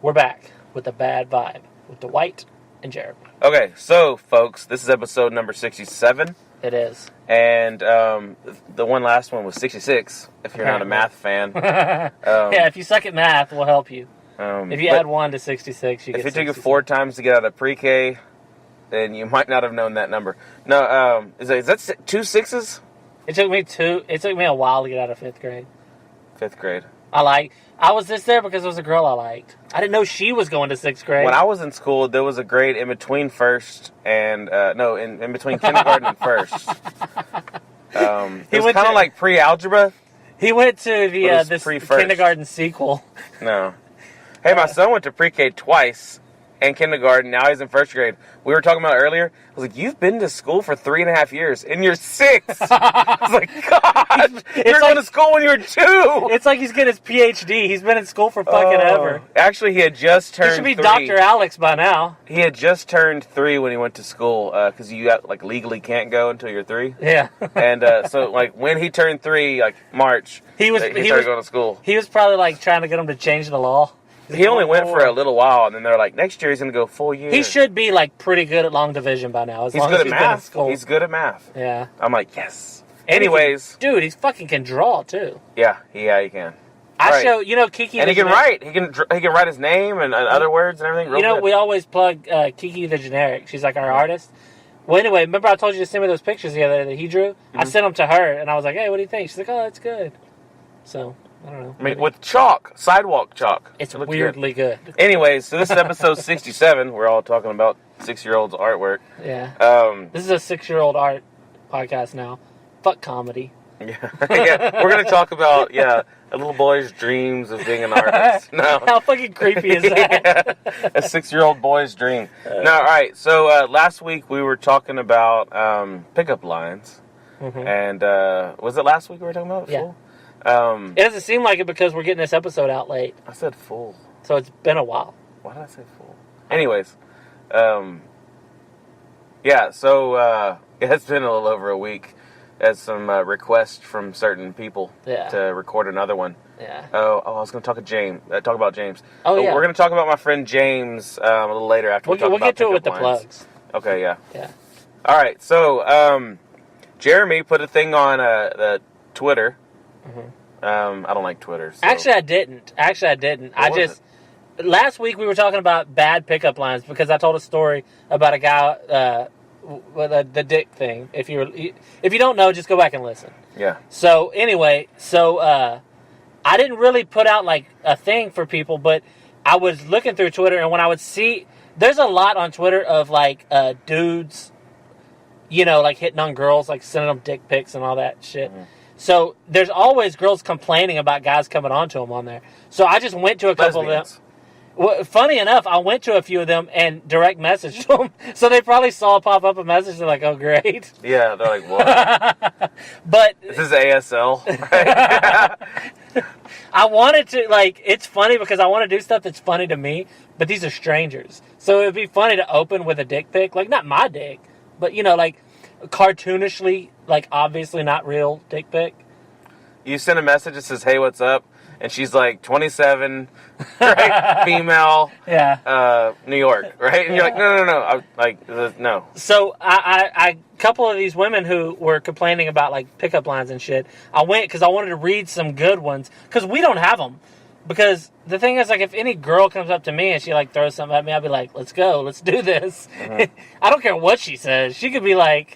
We're back with the bad vibe with Dwight and Jeremy. Okay, so folks, this is episode number 67. It is. And the last one was 66, if you're not a math fan. Yeah, if you suck at math, we'll help you. If you add 1 to 66, you get 66. If it took you 4 times to get out of pre-K, then you might not have known that number. No, is that 2 6s? It took me a while to get out of 5th grade. 5th grade. I was there because it was a girl I liked. I didn't know she was going to 6th grade. When I was in school, there was a grade in between first and in between kindergarten and first. It was kind of like pre-algebra. He went to this kindergarten sequel. No. Hey, my son went to pre-K twice and kindergarten. Now he's in 1st grade. We were talking about earlier. I was like, "You've been to school for 3.5 years, and you're 6." I was like, "God, you're going to school when you're 2." It's like he's getting his PhD. He's been in school for fucking ever. Actually, he had just turned. He should be 3. Dr. Alex by now. He had just turned 3 when he went to school because you legally can't go until you're 3. Yeah. And so when he turned 3, March, he started going to school. He was probably trying to get him to change the law. He only went for a little while, and then they're like, next year he's going to go full year. He should be pretty good at long division by now. He's good at math. He's good at math. Yeah. I'm like, yes. Anyways. Dude, he fucking can draw, too. Yeah, he can. Kiki. And he can write. He can write his name and other words and everything. Good. We always plug Kiki the Generic. She's like our artist. Well, anyway, remember I told you to send me those pictures the other day that he drew? Mm-hmm. I sent them to her, and I was like, hey, what do you think? She's like, oh, that's good. So, I don't know. I mean, with chalk, sidewalk chalk. It's weirdly good. Anyways, so this is episode 67. We're all talking about 6-year-olds' artwork. Yeah. This is a 6-year-old art podcast now. Fuck comedy. Yeah. We're going to talk about, a little boy's dreams of being an artist. No. How fucking creepy is that? A 6-year-old boy's dream. No, all right. So last week we were talking about pickup lines. Mm-hmm. And was it last week we were talking about? Yeah. Full? It doesn't seem like it because we're getting this episode out late. I said full. So it's been a while. Why did I say full? Anyways. So it's been a little over a week. As some requests from certain people to record another one. Yeah. Oh, I was going to talk about James. Oh, yeah. We're going to talk about my friend James a little later after we talk about We'll get to it with lines. The plugs. Okay, yeah. Yeah. All right, so Jeremy put a thing on the Twitter. Mm-hmm. I don't like Twitter. So. Actually, I didn't. Last week we were talking about bad pickup lines because I told a story about a guy with the dick thing. If you don't know, just go back and listen. Yeah. So anyway, I didn't really put out a thing for people, but I was looking through Twitter, and when I would see, there's a lot on Twitter of dudes, hitting on girls, sending them dick pics and all that shit. Mm-hmm. So there's always girls complaining about guys coming on to them on there. So I just went to a couple of them. Well, funny enough, I went to a few of them and direct messaged them. So they probably saw a pop up a message. They're like, "Oh, great." Yeah, they're like, "What?" But this is ASL. Right? I wanted to it's funny because I want to do stuff that's funny to me, but these are strangers. So it'd be funny to open with a dick pic, not my dick, but cartoonishly, obviously not real dick pic. You send a message that says, "Hey, what's up?" And she's 27, right? Female, New York, right? And you're like, no. No. So I couple of these women who were complaining about pickup lines and shit. I went because I wanted to read some good ones because we don't have them. Because the thing is, if any girl comes up to me and she throws something at me, I'll be like, let's go, let's do this. Mm-hmm. I don't care what she says. She could be hey,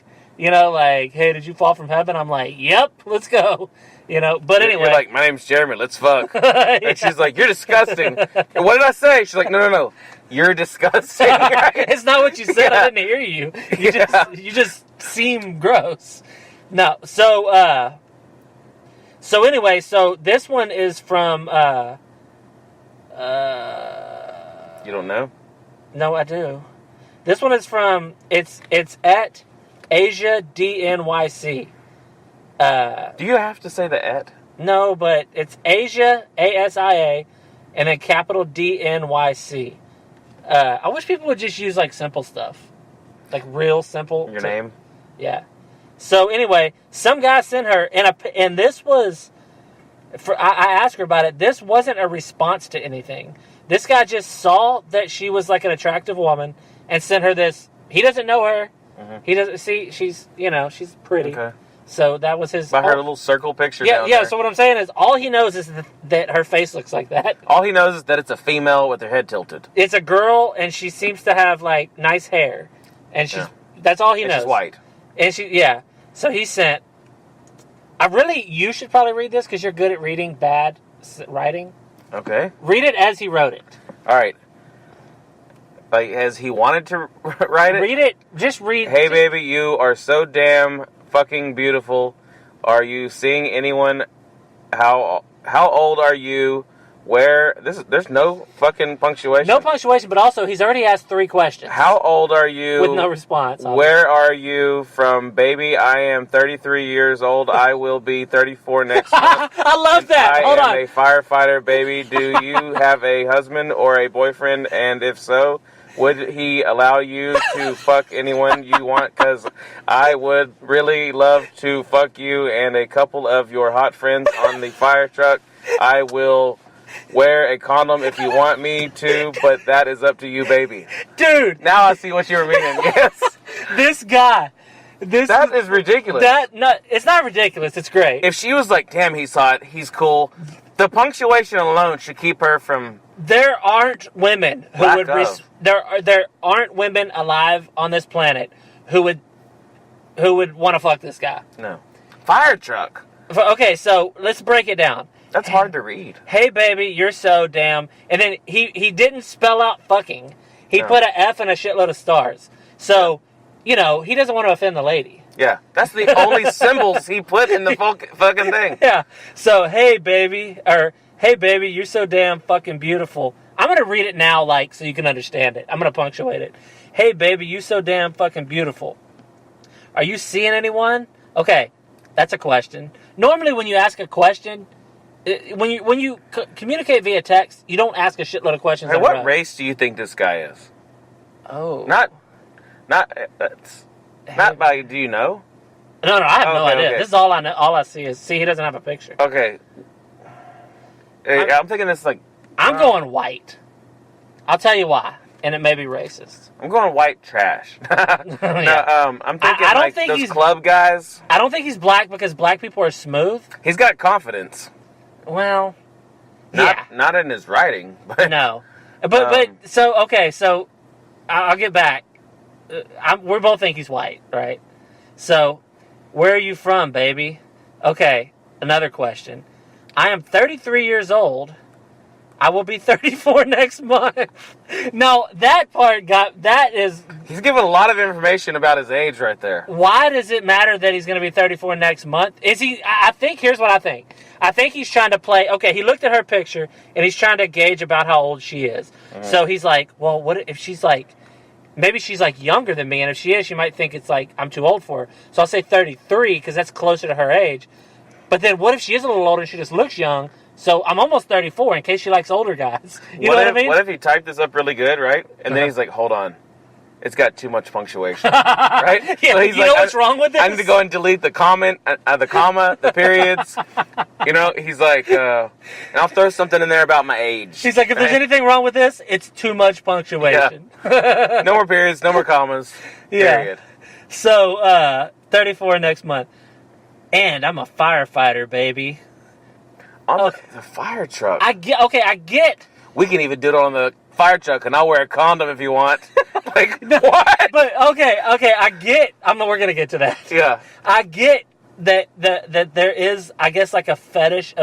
did you fall from heaven? I'm like, yep, let's go. But anyway. You're like, my name's Jeremy, let's fuck. Yeah. And she's like, you're disgusting. And what did I say? She's like, no. You're disgusting. It's not what you said. Yeah. I didn't hear you. You just seem gross. No. So anyway, this one is from, you don't know? No, I do. This one is from, it's at Asia DNYC. Do you have to say the et? No, but it's Asia, ASIA, and then capital DNYC. I wish people would just use simple stuff. Real simple. Your name? Yeah. So anyway, some guy sent her, and this was, I asked her about it, this wasn't a response to anything. This guy just saw that she was like an attractive woman and sent her this. He doesn't know her. Mm-hmm. He doesn't see. She's pretty. Okay. So that was his. By her little circle picture. Yeah, down yeah. there. So what I'm saying is, all he knows is that her face looks like that. All he knows is that it's a female with her head tilted. It's a girl, and she seems to have like nice hair, and that's all he knows. She's white. And So he sent. You should probably read this because you're good at reading bad writing. Okay. Read it as he wrote it. All right. Like, as he wanted to write it? Read it. Just read. Hey, baby, you are so damn fucking beautiful. Are you seeing anyone? How old are you? Where? There's no fucking punctuation. No punctuation, but also he's already asked 3 questions. How old are you? With no response. Obviously. Where are you from? Baby, I am 33 years old. I will be 34 next month. I love that. Hold on. I am a firefighter, baby. Do you have a husband or a boyfriend? And if so, would he allow you to fuck anyone you want? Because I would really love to fuck you and a couple of your hot friends on the fire truck. I will wear a condom if you want me to, but that is up to you, baby. Dude! Now I see what you were meaning, yes. This guy. That is ridiculous. It's not ridiculous, it's great. If she was like, damn, he's hot, he's cool, the punctuation alone should keep her from... There aren't women who would... There aren't women alive on this planet who would want to fuck this guy. No. Fire truck. Okay, so let's break it down. That's hard to read. Hey, baby, you're so damn... And then he didn't spell out fucking. He put an F and a shitload of stars. So, he doesn't want to offend the lady. Yeah, that's the only symbols he put in the fucking thing. Yeah. So, hey, baby, you're so damn fucking beautiful. I'm going to read it now, so you can understand it. I'm going to punctuate it. Hey, baby, you so damn fucking beautiful. Are you seeing anyone? Okay, that's a question. Normally, when you ask a question... When you communicate via text, you don't ask a shitload of questions. Hey, what race do you think this guy is? Oh, not by. Do you know? No, I have no idea. Okay. This is all I know. All I see he doesn't have a picture. Okay. I'm thinking this I'm going white. I'll tell you why, and it may be racist. I'm going white trash. Yeah. I'm thinking I don't think those club guys. I don't think he's black because black people are smooth. He's got confidence. Well, yeah. Not in his writing. But, no. But so I'll get back. We both think he's white, right? So, where are you from, baby? Okay, another question. I am 33 years old. I will be 34 next month. No, that part He's giving a lot of information about his age right there. Why does it matter that he's going to be 34 next month? Here's what I think. I think he's trying to play, he looked at her picture, and he's trying to gauge about how old she is. Mm-hmm. So he's like, well, what if she's maybe she's younger than me, and if she is, she might think it's I'm too old for her. So I'll say 33, because that's closer to her age. But then what if she is a little older and she just looks young? So I'm almost 34 in case she likes older guys. You know what I mean? What if he typed this up really good, right? And then he's like, hold on. It's got too much punctuation. Right? Yeah, so he's know what's wrong with this? I need to go and delete the comment, the comma, the periods. He's like, and I'll throw something in there about my age. He's like, if there's anything wrong with this, it's too much punctuation. Yeah. No more periods, no more commas. Yeah. Period. So, 34 next month. And I'm a firefighter, baby. On the fire truck. I get. We can even do it on the fire truck, and I'll wear a condom if you want. What? But okay, I get. We're gonna get to that. Yeah. I get that there is, I guess, a fetish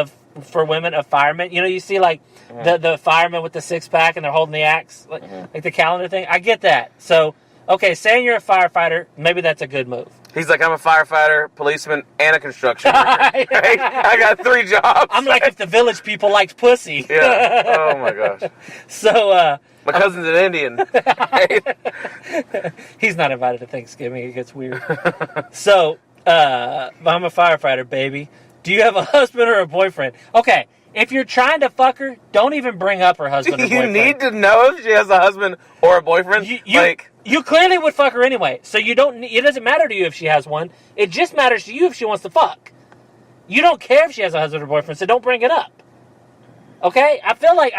for women of firemen. You see, the firemen with the 6-pack and they're holding the axe, like the calendar thing. I get that. So, saying you're a firefighter, maybe that's a good move. He's like, I'm a firefighter, policeman, and a construction worker. Right? I got 3 jobs. I'm like if the village people liked pussy. Yeah. Oh, my gosh. So, my cousin's an Indian. He's not invited to Thanksgiving. It gets weird. So, I'm a firefighter, baby. Do you have a husband or a boyfriend? Okay. If you're trying to fuck her, don't even bring up her husband or boyfriend. You need to know if she has a husband or a boyfriend. You clearly would fuck her anyway, so it doesn't matter to you if she has one. It just matters to you if she wants to fuck. You don't care if she has a husband or boyfriend, so don't bring it up. Okay? I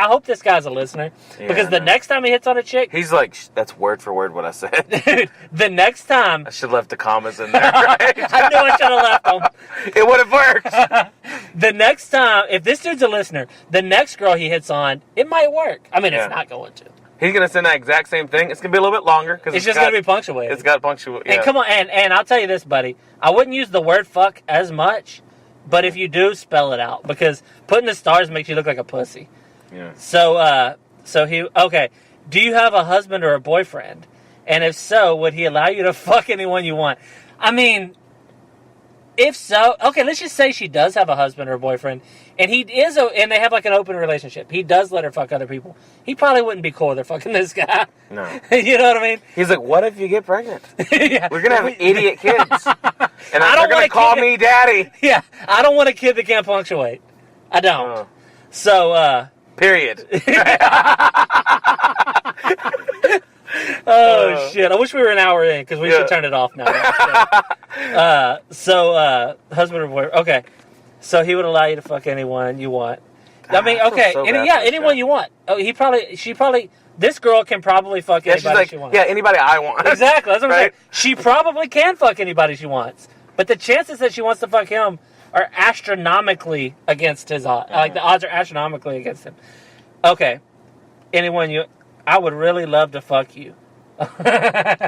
hope this guy's a listener. Because the next time he hits on a chick... He's like, that's word for word what I said. Dude, the next time... I should have left the commas in there, right? I knew I should have left them. It would have worked. The next time, if this dude's a listener, the next girl he hits on, it might work. I mean, it's not going to. He's going to send that exact same thing. It's going to be a little bit longer. Cause it's just going to be punctuated. It's got punctuated. Yeah. And come on, and I'll tell you this, buddy. I wouldn't use the word fuck as much, but if you do, spell it out. Because putting the stars makes you look like a pussy. Yeah. Okay. Do you have a husband or a boyfriend? And if so, would he allow you to fuck anyone you want? I mean, if so, okay, let's just say she does have a husband or a boyfriend, and and they have like an open relationship. He does let her fuck other people. He probably wouldn't be cool with her fucking this guy. No. You know what I mean? He's like, what if you get pregnant? Yeah. We're going to have idiot kids. And they're going to call me daddy. Yeah. I don't want a kid that can't punctuate. I don't. Oh. So, Period. Oh, shit. I wish we were an hour in, because we should turn it off now. Husband or boyfriend. Okay. So he would allow you to fuck anyone you want. I mean, okay. So anyone you want. Oh, this girl can probably fuck anybody she wants. Yeah, anybody I want. Exactly. That's what I'm saying. She probably can fuck anybody she wants. But the chances that she wants to fuck him are astronomically against his odds. Like, the odds are astronomically against him. Okay. I would really love to fuck you.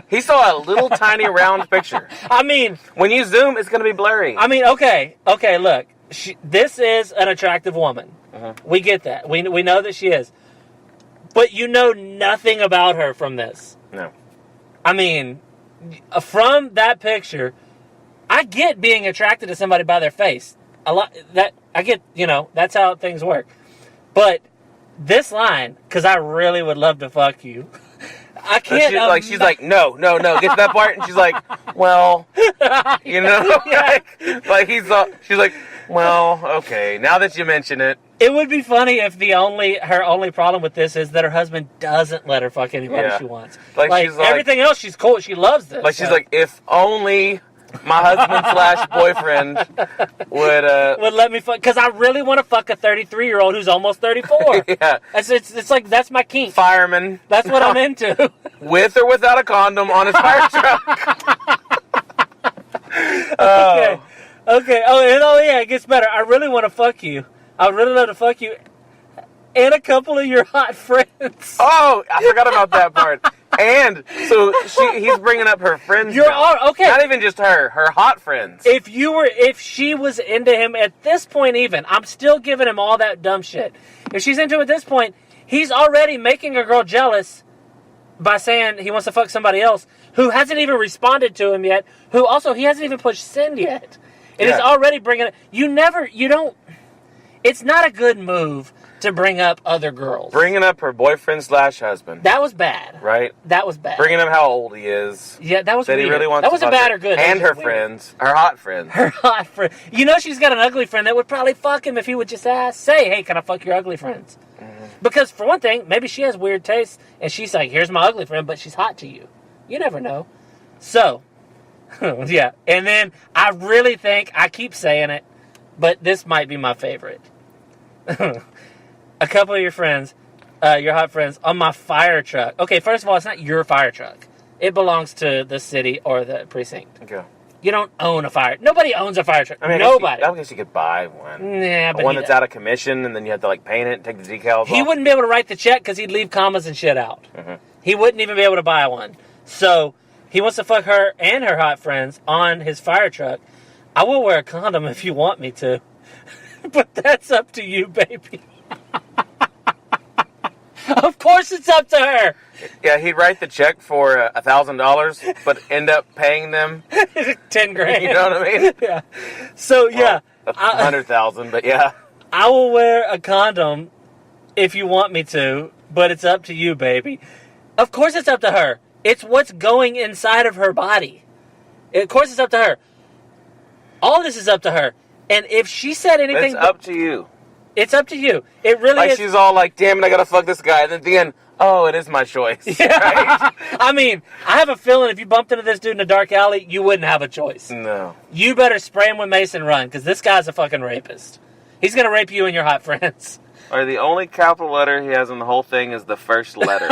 He saw a little tiny round picture. I mean... When you zoom, it's going to be blurry. I mean, okay, look. This is an attractive woman. We get that. We know that she is. But you know nothing about her from this. No. I mean, from that picture, I get being attracted to somebody by their face. That's how things work. But this line, because I really would love to fuck you. I can't. She's like, no. Get to that part, and she's like, well, you know, she's like, well, okay. Now that you mention it, it would be funny if her only problem with this is that her husband doesn't let her fuck anybody she wants. Like she's everything else, she's cool. She loves this. Like she's like, if only my husband / boyfriend would let me fuck, because I really want to fuck a 33-year-old who's almost 34. Yeah, it's like that's my kink. Fireman. That's what I'm into. With or without a condom on his fire truck. Okay. Yeah, it gets better. I really want to fuck you. I would really love to fuck you and a couple of your hot friends. Oh, I forgot about that part. And so he's bringing up her friends. Okay. Not even just her hot friends. If she was into him at this point, even I'm still giving him all that dumb shit. If she's into him at this point, he's already making a girl jealous by saying he wants to fuck somebody else who hasn't even responded to him yet. Who also he hasn't even pushed send yet. And he's already bringing it. It's not a good move to bring up other girls. Bringing up her boyfriend / husband. That was bad. Right? That was bad. Bringing up how old he is. Yeah, that was weird. He really wants that wasn't bad or good. And her friends. Her hot friends. Her hot friend. You know she's got an ugly friend that would probably fuck him if he would just say, hey, can I fuck your ugly friends? Mm-hmm. Because for one thing, maybe she has weird tastes and she's like, here's my ugly friend, but she's hot to you. You never know. So, yeah. And then I really think, I keep saying it, but this might be my favorite. A couple of your friends, your hot friends, on my fire truck. Okay, first of all, it's not your fire truck. It belongs to the city or the precinct. Okay. You don't own a fire. Nobody owns a fire truck. I mean, nobody. I guess you could buy one. Nah, but one that's out of commission, and then you have to like paint it, and take the decals off. He wouldn't be able to write the check because he'd leave commas and shit out. Mm-hmm. He wouldn't even be able to buy one. So he wants to fuck her and her hot friends on his fire truck. I will wear a condom if you want me to. But that's up to you, baby. Of course it's up to her. Yeah, he'd write the check for $1,000, but end up paying them $10,000. You know what I mean? Yeah. So yeah, 100,000, but yeah. I will wear a condom if you want me to, but it's up to you, baby. Of course it's up to her. It's what's going inside of her body. Of course it's up to her. All this is up to her. And if she said anything... It's up to you. It's up to you. It really like is. She's all like, damn it, I gotta fuck this guy. And at the end, oh, it is my choice. Yeah. Right? I mean, I have a feeling if you bumped into this dude in a dark alley, you wouldn't have a choice. No. You better spray him with mace and run, because this guy's a fucking rapist. He's gonna rape you and your hot friends. Or the only capital letter he has in the whole thing is the first letter.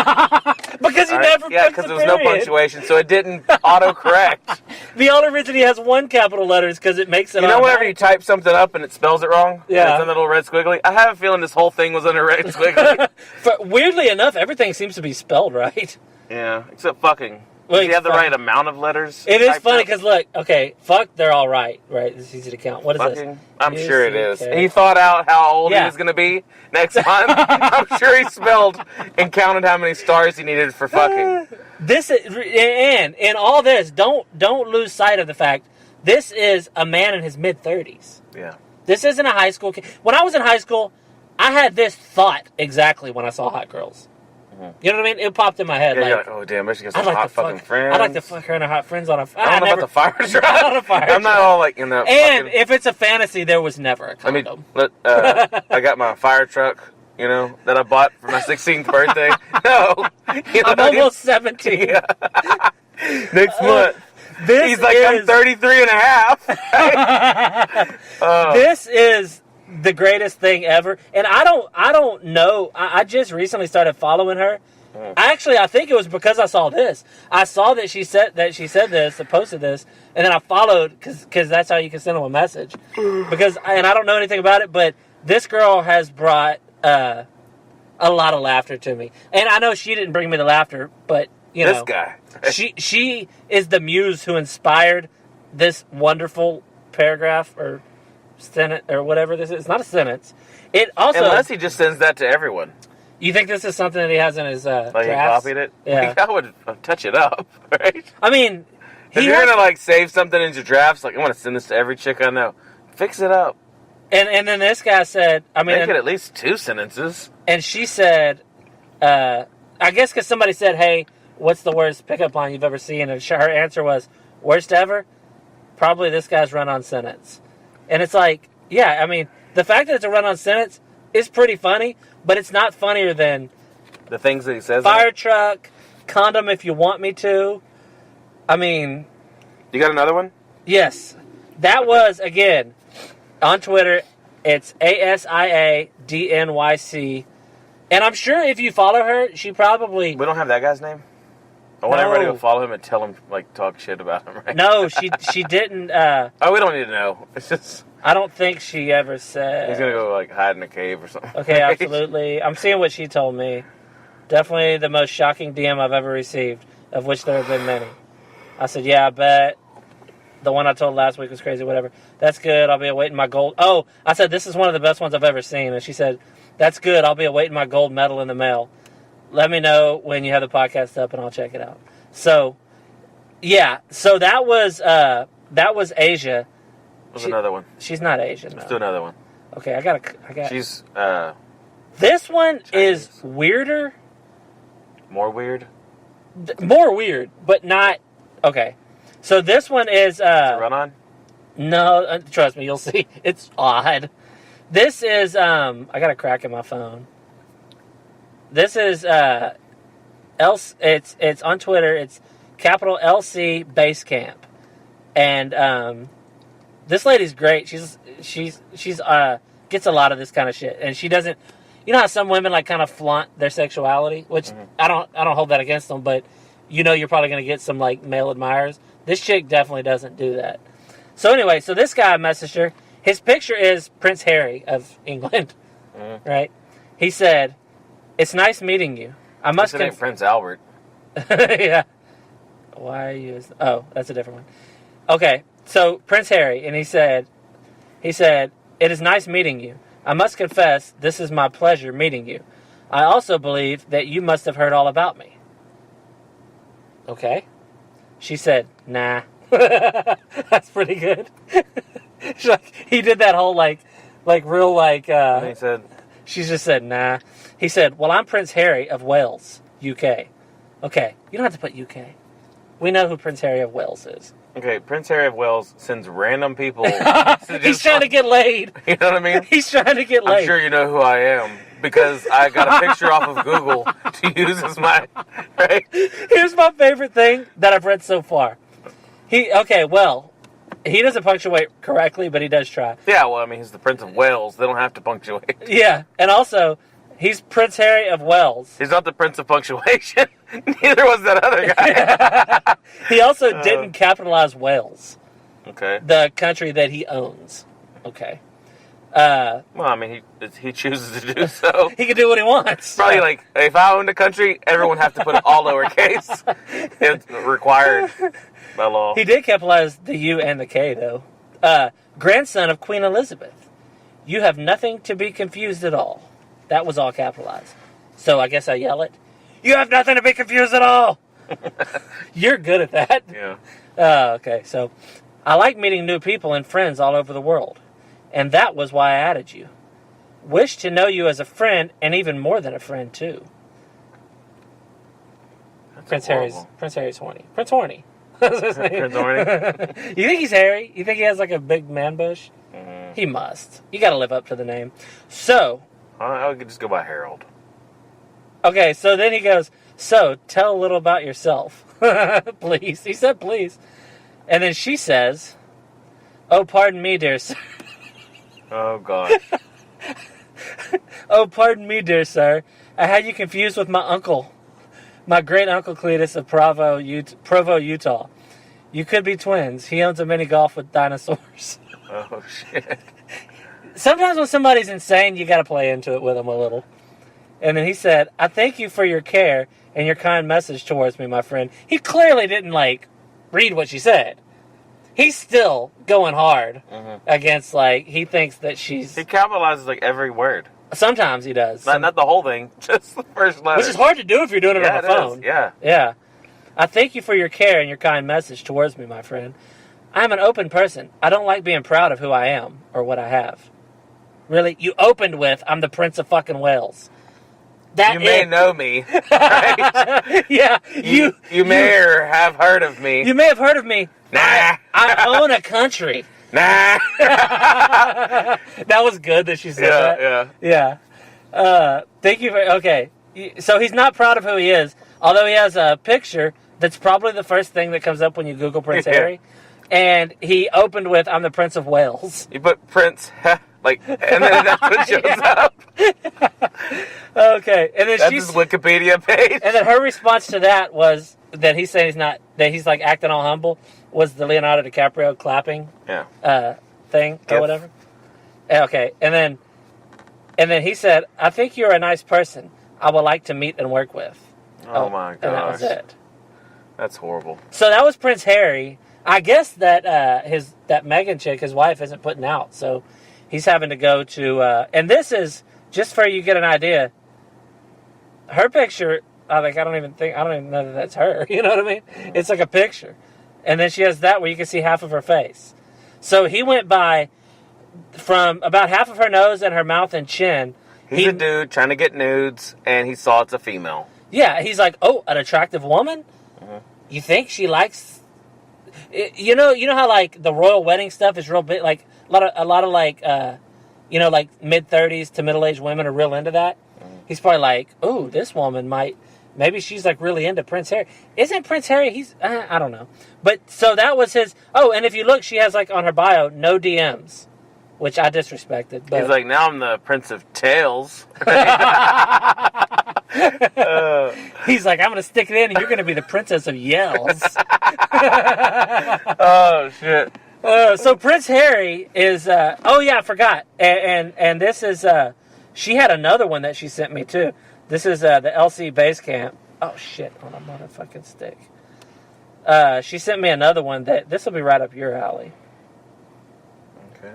Because he never Yeah, puts because the there was no period. punctuation, so it didn't autocorrect. The only reason he has one capital letter is because it makes it You know whenever automatic. you type something up and it spells it wrong? Yeah. And it's in the little red squiggly? I have a feeling this whole thing was in a red squiggly. Weirdly enough, everything seems to be spelled right. Yeah, except fucking. Well, Does he have the fucking. right amount of letters? It is typed funny out? because look, okay, fuck, they're all right, right? It's easy to count. What is Fucking, this? I'm sure it is. U-C-K. He thought out how old Yeah. he was going to be next month. I'm sure he spelled and counted how many stars he needed for fucking. This is, and in all this, don't lose sight of the fact this is a man in his mid-30s. Yeah. This isn't a high school kid. When I was in high school, I had this thought exactly when I saw hot girls. You know what I mean? It popped in my head. Yeah, like, you're like, oh damn, I should get I'd some like hot to fucking fuck. friends. I'd like to fuck her and her hot friends on a. I don't know about the fire truck. Not a fire I'm not truck. all like in the. And fucking, if it's a fantasy, there was never a let me. condom. I got my fire truck. You know that I bought for my 16th birthday. No, you know, I'm almost 17. Yeah. Next month. This He's like, is, I'm 33 and a half. This is the greatest thing ever, and I don't know. I just recently started following her. I think it was because I saw this. I saw that she said this, that posted this, and then I followed because that's how you can send them a message. Because and I don't know anything about it, but this girl has brought a lot of laughter to me, and I know she didn't bring me the laughter, but you know, This guy. she is the muse who inspired this wonderful paragraph or sentence or whatever this is. It's not a sentence. It also, Unless he just sends that to everyone. you think this is something that he has in his Like drafts? he copied it? Yeah. Like, I would touch it up, right? I mean, If you're gonna like save something in your drafts, like I want to send this to every chick I know, fix it up. and then this guy said, I mean, Make it at least 2 sentences. and she said, I guess because somebody said, hey, what's the worst pickup line you've ever seen? And her answer was, worst ever? Probably this guy's run-on sentence. And it's like, yeah, I mean, the fact that it's a run-on sentence is pretty funny, but it's not funnier than The things that he says. fire truck, condom if you want me to. I mean, You got another one? yes. That was, again, on Twitter, it's ASIADNYC. And I'm sure if you follow her, she probably... We don't have that guy's name? I want everybody to No. go follow him and tell him, like, talk shit about him, right? No, she didn't... Oh, we don't need to know. It's just... I don't think she ever said... He's gonna go, like, hide in a cave or something. Okay, right? absolutely. I'm seeing what she told me. Definitely the most shocking DM I've ever received, of which there have been many. I said, yeah, I bet. The one I told last week was crazy, whatever. That's good. I'll be awaiting my gold. Oh, I said, this is one of the best ones I've ever seen. And she said, that's good. I'll be awaiting my gold medal in the mail. Let me know when you have the podcast up and I'll check it out. So, yeah. So that was Asia. What's another one? She's not Asian, Let's do though. another one. Okay, I got. She's, This one Chinese. is weirder. more weird. More weird, but not... Okay. So this one is... Run on? No, trust me, you'll see. It's odd. This is... I got a crack in my phone. This is... It's on Twitter. It's capital LC Base Camp. And this lady's great. She's gets a lot of this kind of shit. And she doesn't... You know how some women like kind of flaunt their sexuality? Which I don't hold that against them, but you know you're probably going to get some like male admirers. This chick definitely doesn't do that. So anyway, so this guy messaged her. His picture is Prince Harry of England, right? He said, "It's nice meeting you. I must." It ain't Prince Albert. Yeah. Why use? Oh, that's a different one. Okay, so Prince Harry, and he said, "It is nice meeting you. I must confess, this is my pleasure meeting you. I also believe that you must have heard all about me." Okay. She said, "Nah." That's pretty good. She's like, he did that whole real And he said, she just said, "Nah." He said, "Well, I'm Prince Harry of Wales, UK." Okay, you don't have to put UK. We know who Prince Harry of Wales is. okay, Prince Harry of Wales sends random people. He's trying to get laid. You know what I mean? He's trying to get laid. I'm sure you know who I am because I got a picture off of Google to use as my, right? Here's my favorite thing that I've read so far. He doesn't punctuate correctly, but he does try. Yeah, well, I mean, he's the Prince of Wales. They don't have to punctuate. Yeah, and also, he's Prince Harry of Wales. He's not the Prince of Punctuation. Neither was that other guy. He also didn't capitalize Wales, Okay. the country that he owns. Okay. Well, I mean, he chooses to do so. He can do what he wants. Probably like, if I owned a country, everyone would have to put it all lowercase. It's required by law. He did capitalize the U and the K, though. Grandson of Queen Elizabeth. You have nothing to be confused at all. That was all capitalized. So I guess I yell it. You have nothing to be confused at all. You're good at that. Yeah. Okay, so I like meeting new people and friends all over the world. And that was why I added you. Wish to know you as a friend, and even more than a friend, too. Prince Harry's horny. Prince Horny. That's his name. Prince Horny? You think he's hairy? You think he has like a big man bush? Mm-hmm. He must. You gotta live up to the name. So... I would just go by Harold. Okay, so then he goes, so, tell a little about yourself. Please. He said please. And then she says, oh, pardon me, dear sir. Oh, God. Oh, pardon me, dear sir. I had you confused with my uncle. My great-uncle Cletus of Provo, Utah. You could be twins. He owns a mini golf with dinosaurs. Oh, shit. Sometimes when somebody's insane, you got to play into it with them a little. And then he said, I thank you for your care and your kind message towards me, my friend. He clearly didn't, read what she said. He's still going hard against, he thinks that she's... He capitalizes, every word. Sometimes he does. Not the whole thing, just the first letter. Which is hard to do if you're doing it on a phone. Is. Yeah. Yeah. I thank you for your care and your kind message towards me, my friend. I'm an open person. I don't like being proud of who I am or what I have. Really? You opened with, I'm the Prince of fucking Wales. You may know me, right? Yeah. You may or have heard of me. You may have heard of me. Nah. I own a country. Nah. That was good that she said that. Yeah. Thank you for... Okay. So he's not proud of who he is, although he has a picture that's probably the first thing that comes up when you Google Prince Harry. And he opened with, I'm the Prince of Wales. You put Prince, and then that's what shows up. Okay. And then that's his Wikipedia page. And then her response to that was that he's saying he's acting all humble, was the Leonardo DiCaprio clapping thing or whatever. Okay. And then he said, I think you're a nice person I would like to meet and work with. Oh my gosh. And that was it. That's horrible. So that was Prince Harry. I guess that that Meghan chick, his wife, isn't putting out, so he's having to go to. And this is just for you to get an idea. Her picture, I don't even know that that's her. You know what I mean? It's like a picture, and then she has that where you can see half of her face. So he went by from about half of her nose and her mouth and chin. He's a dude trying to get nudes, and he saw it's a female. Yeah, he's like, oh, an attractive woman. Mm-hmm. You think she likes? You know how the royal wedding stuff is real big. A lot of mid 30s to middle aged women are real into that. Mm-hmm. He's probably like, oh, this woman maybe she's really into Prince Harry. Isn't Prince Harry? He's I don't know. But so that was his. Oh, and if you look, she has on her bio no DMs, which I disrespected. But he's like, now I'm the Prince of Tails. He's like, I'm going to stick it in, and you're going to be the Princess of Yells. Oh, shit. So Prince Harry is, I forgot. And this is, she had another one that she sent me, too. This is the LC base camp. Oh, shit, on a motherfucking stick. She sent me another one that, this will be right up your alley. Okay.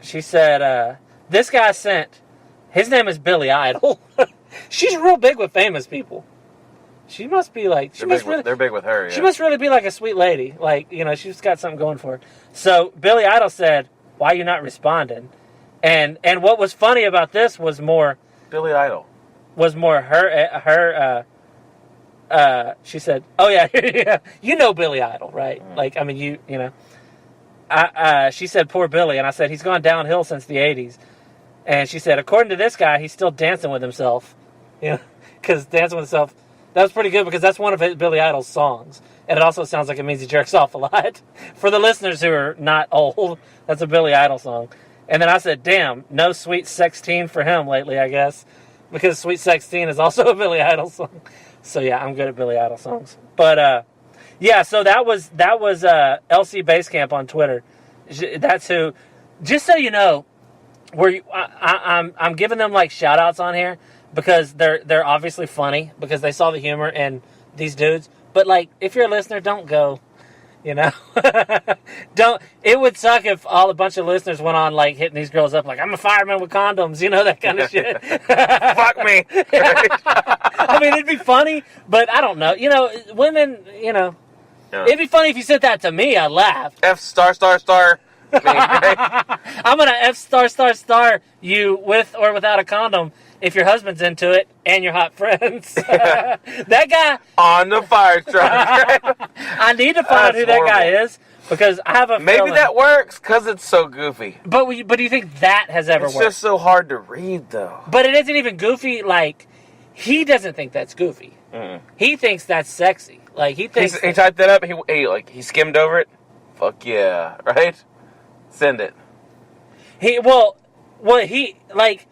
She said, this guy sent, his name is Billy Idol. She's real big with famous people. She must be they're big with her, yeah. She must really be a sweet lady. She's got something going for her. So Billy Idol said, why are you not responding? And what was funny about this was more... Billy Idol. Was more her she said, oh yeah, yeah, you know Billy Idol, right? Mm. She said, poor Billy. And I said, he's gone downhill since the 80s. And she said, according to this guy, he's still dancing with himself. Because dancing with himself, that was pretty good because that's one of Billy Idol's songs. And it also sounds like it means he jerks off a lot. For the listeners who are not old, that's a Billy Idol song. And then I said, damn, no Sweet 16 for him lately, I guess. Because Sweet 16 is also a Billy Idol song. So yeah, I'm good at Billy Idol songs. But yeah, so that was LC Basecamp on Twitter. That's who. Just so you know, I'm giving them like shout outs on here because they're obviously funny because they saw the humor in these dudes. But like, if you're a listener, don't go. You know, don't. It would suck if a bunch of listeners went on like hitting these girls up like, I'm a fireman with condoms, you know, that kind of shit. Fuck me. I mean, it'd be funny, but I don't know. You know, women. You know, it'd be funny if you said that to me. I'd laugh. F star star star. Me, right? I'm gonna F star star star you with or without a condom if your husband's into it and you're hot friends. That guy on the fire truck. I need to find out who that guy is because I have a maybe feeling. that works because it's so goofy. But do you think that has ever it's worked? It's just so hard to read, though. But it isn't even goofy. Like he doesn't think that's goofy. Mm-mm. He thinks that's sexy. Like he thinks he typed that up. He skimmed over it. Fuck yeah, right? Send it. He like.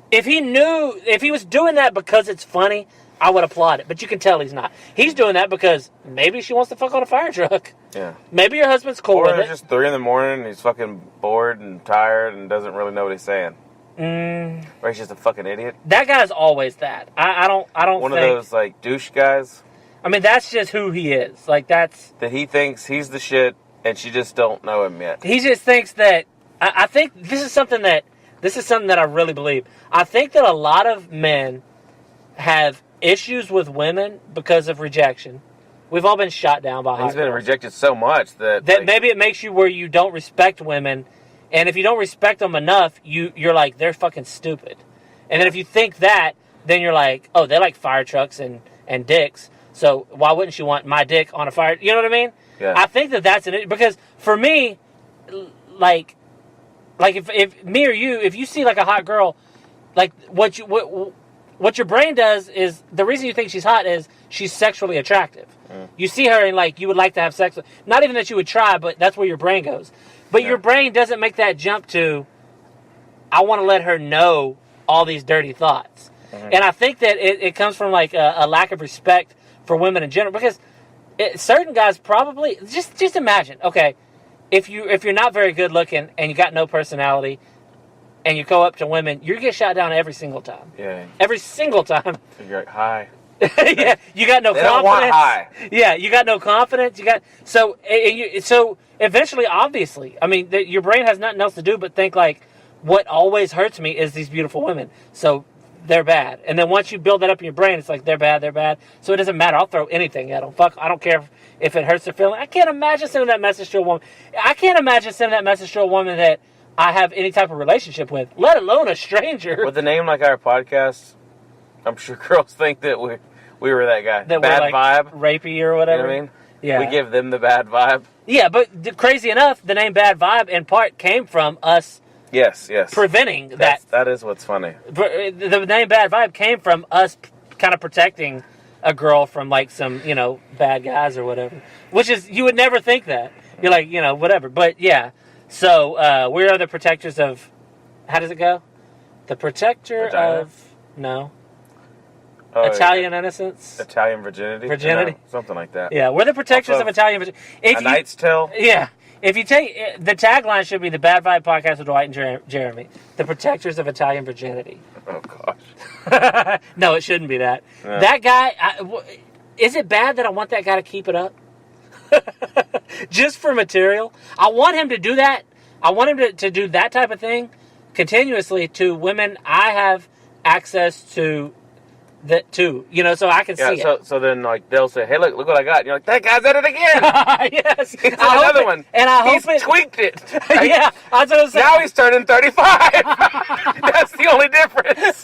If he was doing that because it's funny, I would applaud it. But you can tell he's not. He's doing that because maybe she wants to fuck on a fire truck. Yeah. Maybe your husband's cool with it. Or it's just 3 in the morning and he's fucking bored and tired and doesn't really know what he's saying. Or he's just a fucking idiot. That guy's always that. I don't One of those like douche guys. I mean, that's just who he is. Like that's that he thinks he's the shit and she just don't know him yet. He just thinks that I think this is something that I really believe. I think that a lot of men have issues with women because of rejection. We've all been shot down by hot He's been girls. rejected so much that like, maybe it makes you where you don't respect women, and if you don't respect them enough, you're like, they're fucking stupid. And then if you think that, then you're like, oh, they like fire trucks and dicks, so why wouldn't you want my dick on a fire? You know what I mean? Yeah. I think that's because for me, like if me or you, if you see like a hot girl, like what your brain does is the reason you think she's hot is she's sexually attractive. You see her and like you would like to have sex with, not even that you would try, but that's where your brain goes. But your brain doesn't make that jump to, I want to let her know all these dirty thoughts. And I think that it comes from like a lack of respect for women in general, because certain guys probably just imagine, okay, if you're not very good looking and you got no personality and you go up to women, you get shot down every single time. Yeah. Every single time. You're like, hi. Yeah, you got no they confidence. Don't want hi. Yeah, you got no confidence. So eventually, obviously, I mean, your brain has nothing else to do but think like, what always hurts me is these beautiful women. So they're bad. And then once you build that up in your brain, it's like, they're bad. So it doesn't matter. I'll throw anything at them. Fuck, I don't care if it hurts their feeling. I can't imagine sending that message to a woman. I can't imagine sending that message to a woman that I have any type of relationship with, let alone a stranger. With a name like our podcast, I'm sure girls think that we were that guy. That bad we're like vibe. Rapey or whatever. You know what I mean? Yeah. We give them the bad vibe. Yeah, but crazy enough, the name Bad Vibe in part came from us Yes. preventing that. That is what's funny. The name Bad Vibe came from us kind of protecting a girl from like some, bad guys or whatever. Which is, you would never think that. You're like, whatever. But yeah. So we are the protectors of, how does it go? The protector Vagina? of, no. Oh, Italian innocence? Italian virginity? Virginity? No, something like that. Yeah, we're the protectors Also, of Italian virginity. A Knight's Tale? Yeah. If you take, the tagline should be the Bad Vibe Podcast with Dwight and Jeremy. The protectors of Italian virginity. Oh, gosh. No, it shouldn't be that. Yeah. That guy, is it bad that I want that guy to keep it up? Just for material? I want him to do that. I want him to do that type of thing continuously to women I have access to, so I can see it. So then, like, they'll say, hey, look what I got. And you're like, that guy's at it again. Yes. He's another one. And I hope he's tweaked it. Right? Yeah. I was gonna say, now he's turning 35. That's the only difference.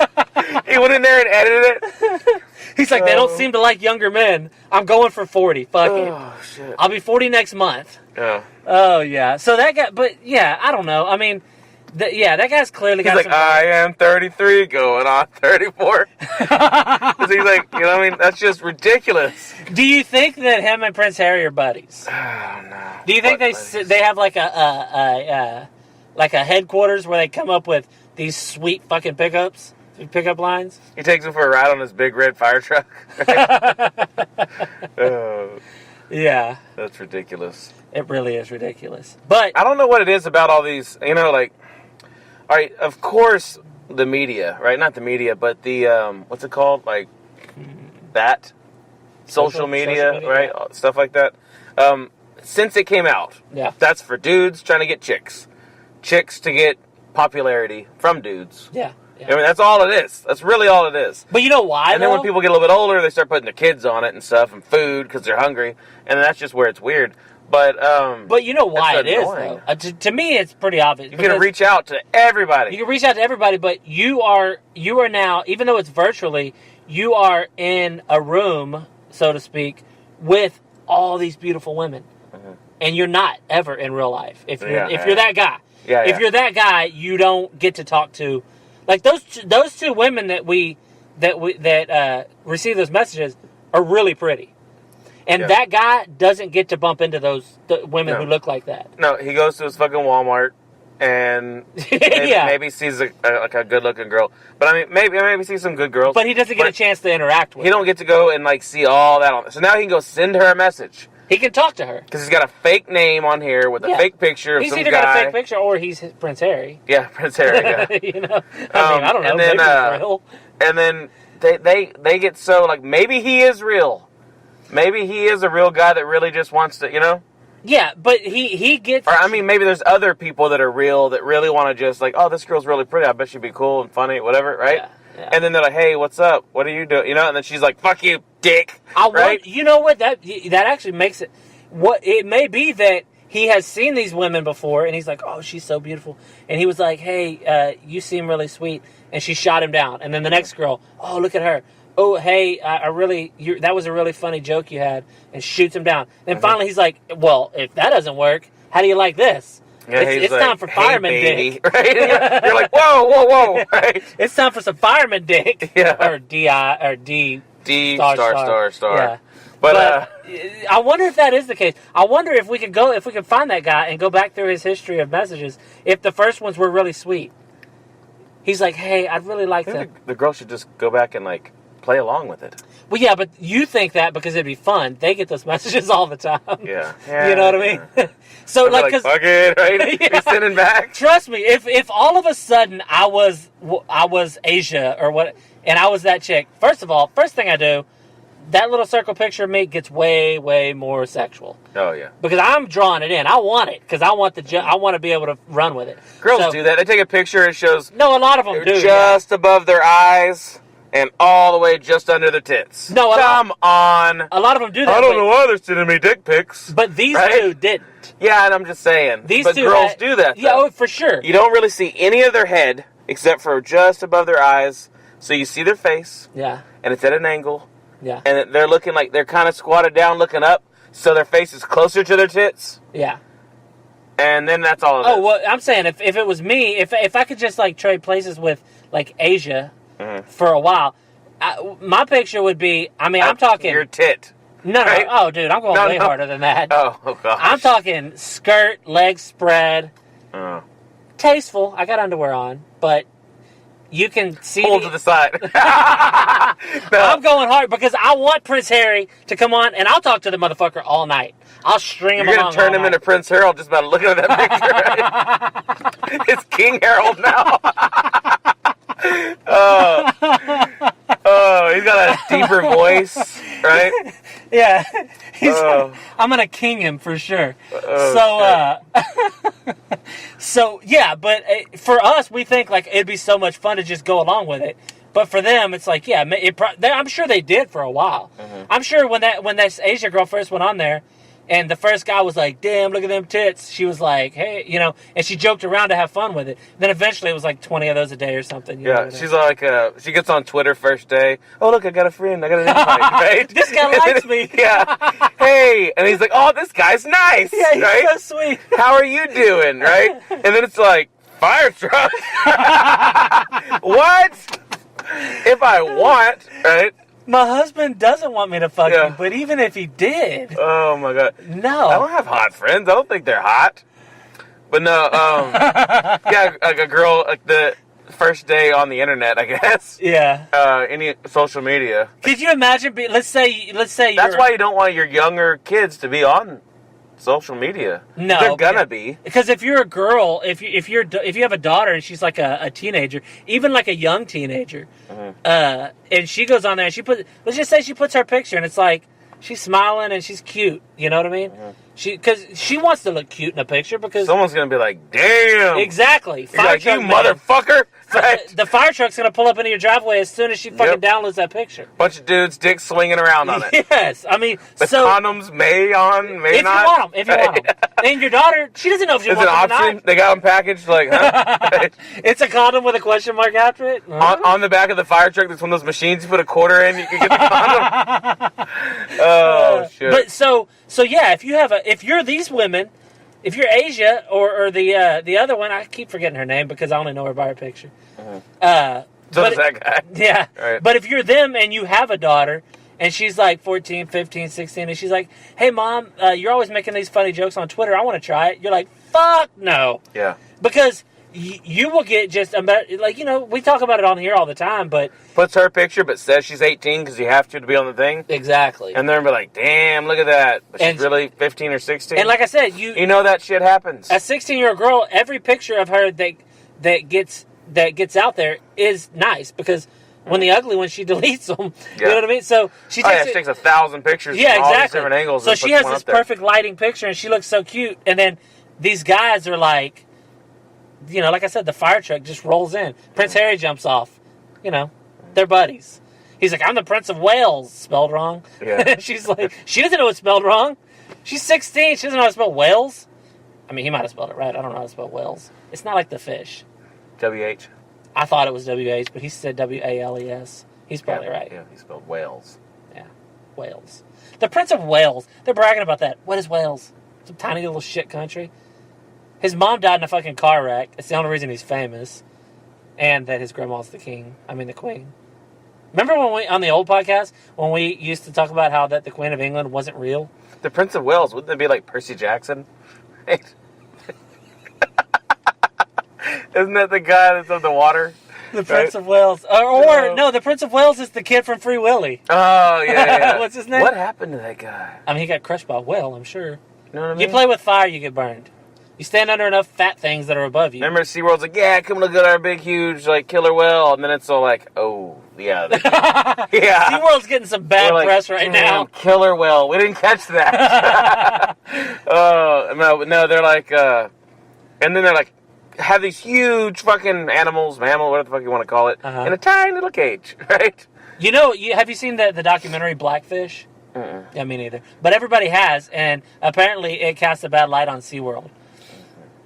He went in there and edited it. He's like, they don't seem to like younger men. I'm going for 40. Fuck it. Oh, shit. I'll be 40 next month. Yeah. Oh, yeah. So that guy, but yeah, I don't know. I mean, That guy's clearly He's got like, I am 33 going on 34. He's like, you know what I mean? That's just ridiculous. Do you think that him and Prince Harry are buddies? Oh, no. Do you think they have like a headquarters where they come up with these sweet fucking pickup lines? He takes him for a ride on his big red fire truck. Yeah. That's ridiculous. It really is ridiculous. But I don't know what it is about all these, like, all right, of course, the media, right? Not the media, but the, what's it called? Like, that? Social media, right? Yeah. Stuff like that. Since it came out, that's for dudes trying to get chicks. Chicks to get popularity from dudes. Yeah. I mean, that's all it is. That's really all it is. But you know why, And then when people get a little bit older, they start putting their kids on it and stuff, and food, because they're hungry. And that's just where it's weird. But you know why it is, though. To me, it's pretty obvious. You can reach out to everybody. You can reach out to everybody, but you are now, even though it's virtually, you are in a room, so to speak, with all these beautiful women. Mm-hmm. And you're not ever in real life. If you're that guy. If you're that guy, you don't get to talk to, like, those two women that receive those messages are really pretty. And that guy doesn't get to bump into the women who look like that. No, he goes to his fucking Walmart and maybe sees a good-looking girl. But I mean, maybe sees some good girls. But he doesn't get a chance to interact with her. He don't get to go and, like, see all that on. So now he can go send her a message. He can talk to her. Because he's got a fake name on here with a fake picture of some guy. He's either got a fake picture or he's Prince Harry. Yeah, Prince Harry, yeah. You know? I don't know. Maybe he's real. And then they get so, like, maybe he is real. Maybe he is a real guy that really just wants to, Yeah, but he gets... Or, I mean, maybe there's other people that are real that really want to just, like, oh, this girl's really pretty. I bet she'd be cool and funny, whatever, right? Yeah. And then they're like, hey, what's up? What are you doing? And then she's like, fuck you, dick. Right? You know what? That actually makes it... It may be that he has seen these women before, and he's like, oh, she's so beautiful. And he was like, hey, you seem really sweet. And she shot him down. And then the next girl, oh, look at her. Oh, hey, that was a really funny joke you had, and shoots him down. Then finally he's like, well, if that doesn't work, how do you like this? Yeah, it's like, time for fireman dick. Right? You're like, whoa, right? It's time for some fireman dick. Yeah. Or D star. Yeah. But I wonder if that is the case. I wonder if we could find that guy and go back through his history of messages, if the first ones were really sweet. He's like, hey, I'd really like to... The girl should just go back and, like, play along with it. Well, yeah, but you think that because it'd be fun. They get those messages all the time. Yeah. You know what I mean? So, like, fuck it, right? Yeah. You're sending back. Trust me, if all of a sudden I was Asia or what, and I was that chick, first thing I do, that little circle picture of me gets way, way more sexual. Oh, yeah. Because I'm drawing it in. I want it, because I want to be able to run with it. Girls do that. They take a picture, it shows... No, a lot of them do. Just above their eyes... And all the way just under the tits. No, come on. A lot of them do that. I don't know why they're sending me dick pics. But these two didn't. Yeah, and I'm just saying. But girls do that, though. Yeah, oh, for sure. You don't really see any of their head except for just above their eyes. So you see their face. Yeah. And it's at an angle. Yeah. And they're looking like they're kind of squatted down looking up. So their face is closer to their tits. Yeah. And then that's all it is. Oh, well, I'm saying if it was me, if I could just, like, trade places with, like, Asia... Mm-hmm. For a while, my picture would be. I mean, I'm talking your tit. No, right? Oh, dude, I'm going way harder than that. Oh gosh. I'm talking skirt, legs spread, tasteful. I got underwear on, but you can see. Pull to the side. No. I'm going hard because I want Prince Harry to come on, and I'll talk to the motherfucker all night. I'll string him. You're gonna turn him into Prince Harold just by looking at that picture. Right? It's King Harold now. He's got a deeper voice, right? Yeah, I'm gonna king him for sure. So yeah, but for us, we think like it'd be so much fun to just go along with it. But for them, it's like, yeah, I'm sure they did for a while. Mm-hmm. I'm sure when that Asia girl first went on there, and the first guy was like, damn, look at them tits. She was like, hey, and she joked around to have fun with it. Then eventually it was like 20 of those a day or something. Yeah, she's like, she gets on Twitter first day. Oh, look, I got a friend. I got an invite, right? This guy likes me. Yeah. Hey. And he's like, oh, this guy's nice. Yeah, he's right? so sweet. How are you doing, right? And then it's like fire truck. What? If I want, right? My husband doesn't want me to fuck Yeah. you, but even if he did, Oh my god. no. I don't have hot friends. I don't think they're hot. But no, yeah, like a girl, like the first day on the internet, I guess. Yeah. Any social media. Could you imagine? Let's say. That's why you don't want your younger kids to be on social media. No, they're gonna be. Because if you're a girl, if you have a daughter and she's like a teenager, even like a young teenager, and she goes on there and let's just say she puts her picture and it's like she's smiling and she's cute. You know what I mean? Because she wants to look cute in a picture because someone's gonna be like, "Damn!" Exactly. You're like, you motherfucker! Right? The fire truck's gonna pull up into your driveway as soon as she fucking downloads that picture. Bunch of dudes, dicks swinging around on it. Yes, I mean, the condoms may not. If you want them. And your daughter, she doesn't know if she wants them or It's an option. not. They got them packaged like, huh? It's a condom with a question mark after it. On the back of the fire truck, there's one of those machines you put a quarter in, you can get the condom. Oh shit! But so yeah, if you're these women, if you're Asia or the other one, I keep forgetting her name because I only know her by her picture. So does that guy. Yeah. Right. But if you're them and you have a daughter and she's like 14, 15, 16 and she's like, "Hey mom, you're always making these funny jokes on Twitter. I want to try it." You're like, "Fuck no." Yeah. Because you will get just like, you know, we talk about it on here all the time, but puts her picture but says she's 18 because you have to be on the thing. Exactly. And they're gonna be like, "Damn, look at that." But she's really 15 or 16. And like I said, you know that shit happens. A 16-year-old girl, every picture of her that gets out there is nice because when the ugly one, she deletes them. You know what I mean? So she takes 1,000 pictures from all these different angles. So she has this perfect lighting picture and she looks so cute. And then these guys are like, you know, like I said, the fire truck just rolls in. Prince Harry jumps off. You know, they're buddies. He's like, "I'm the Prince of Wales," spelled wrong. Yeah. She's like, she doesn't know it's spelled wrong. She's 16. She doesn't know how to spell Wales. I mean, he might have spelled it right. I don't know how to spell Wales. It's not like the fish. W-H. I thought it was W-H, but he said W-A-L-E-S. He's probably right. Yeah, he spelled Wales. Yeah, Wales. The Prince of Wales. They're bragging about that. What is Wales? Some tiny little shit country. His mom died in a fucking car wreck. It's the only reason he's famous. And that his grandma's the queen. Remember when on the old podcast, when we used to talk about how that the Queen of England wasn't real? The Prince of Wales, wouldn't it be like Percy Jackson? Isn't that the guy that's of the water? The Prince of Wales. No, the Prince of Wales is the kid from Free Willy. Oh, yeah. What's his name? What happened to that guy? I mean, he got crushed by a whale, I'm sure. You know what I mean? You play with fire, you get burned. You stand under enough fat things that are above you. Remember SeaWorld's like, "Yeah, come look at our big, huge, like, killer whale." And then it's all like, "Oh, yeah." Yeah. SeaWorld's getting some bad press right now. Killer whale. We didn't catch that. Oh, no, they're like, and then they're like, have these huge fucking mammal, whatever the fuck you want to call it, in a tiny little cage, right? You know, have you seen the documentary Blackfish? Yeah, me neither. But everybody has, and apparently it casts a bad light on SeaWorld.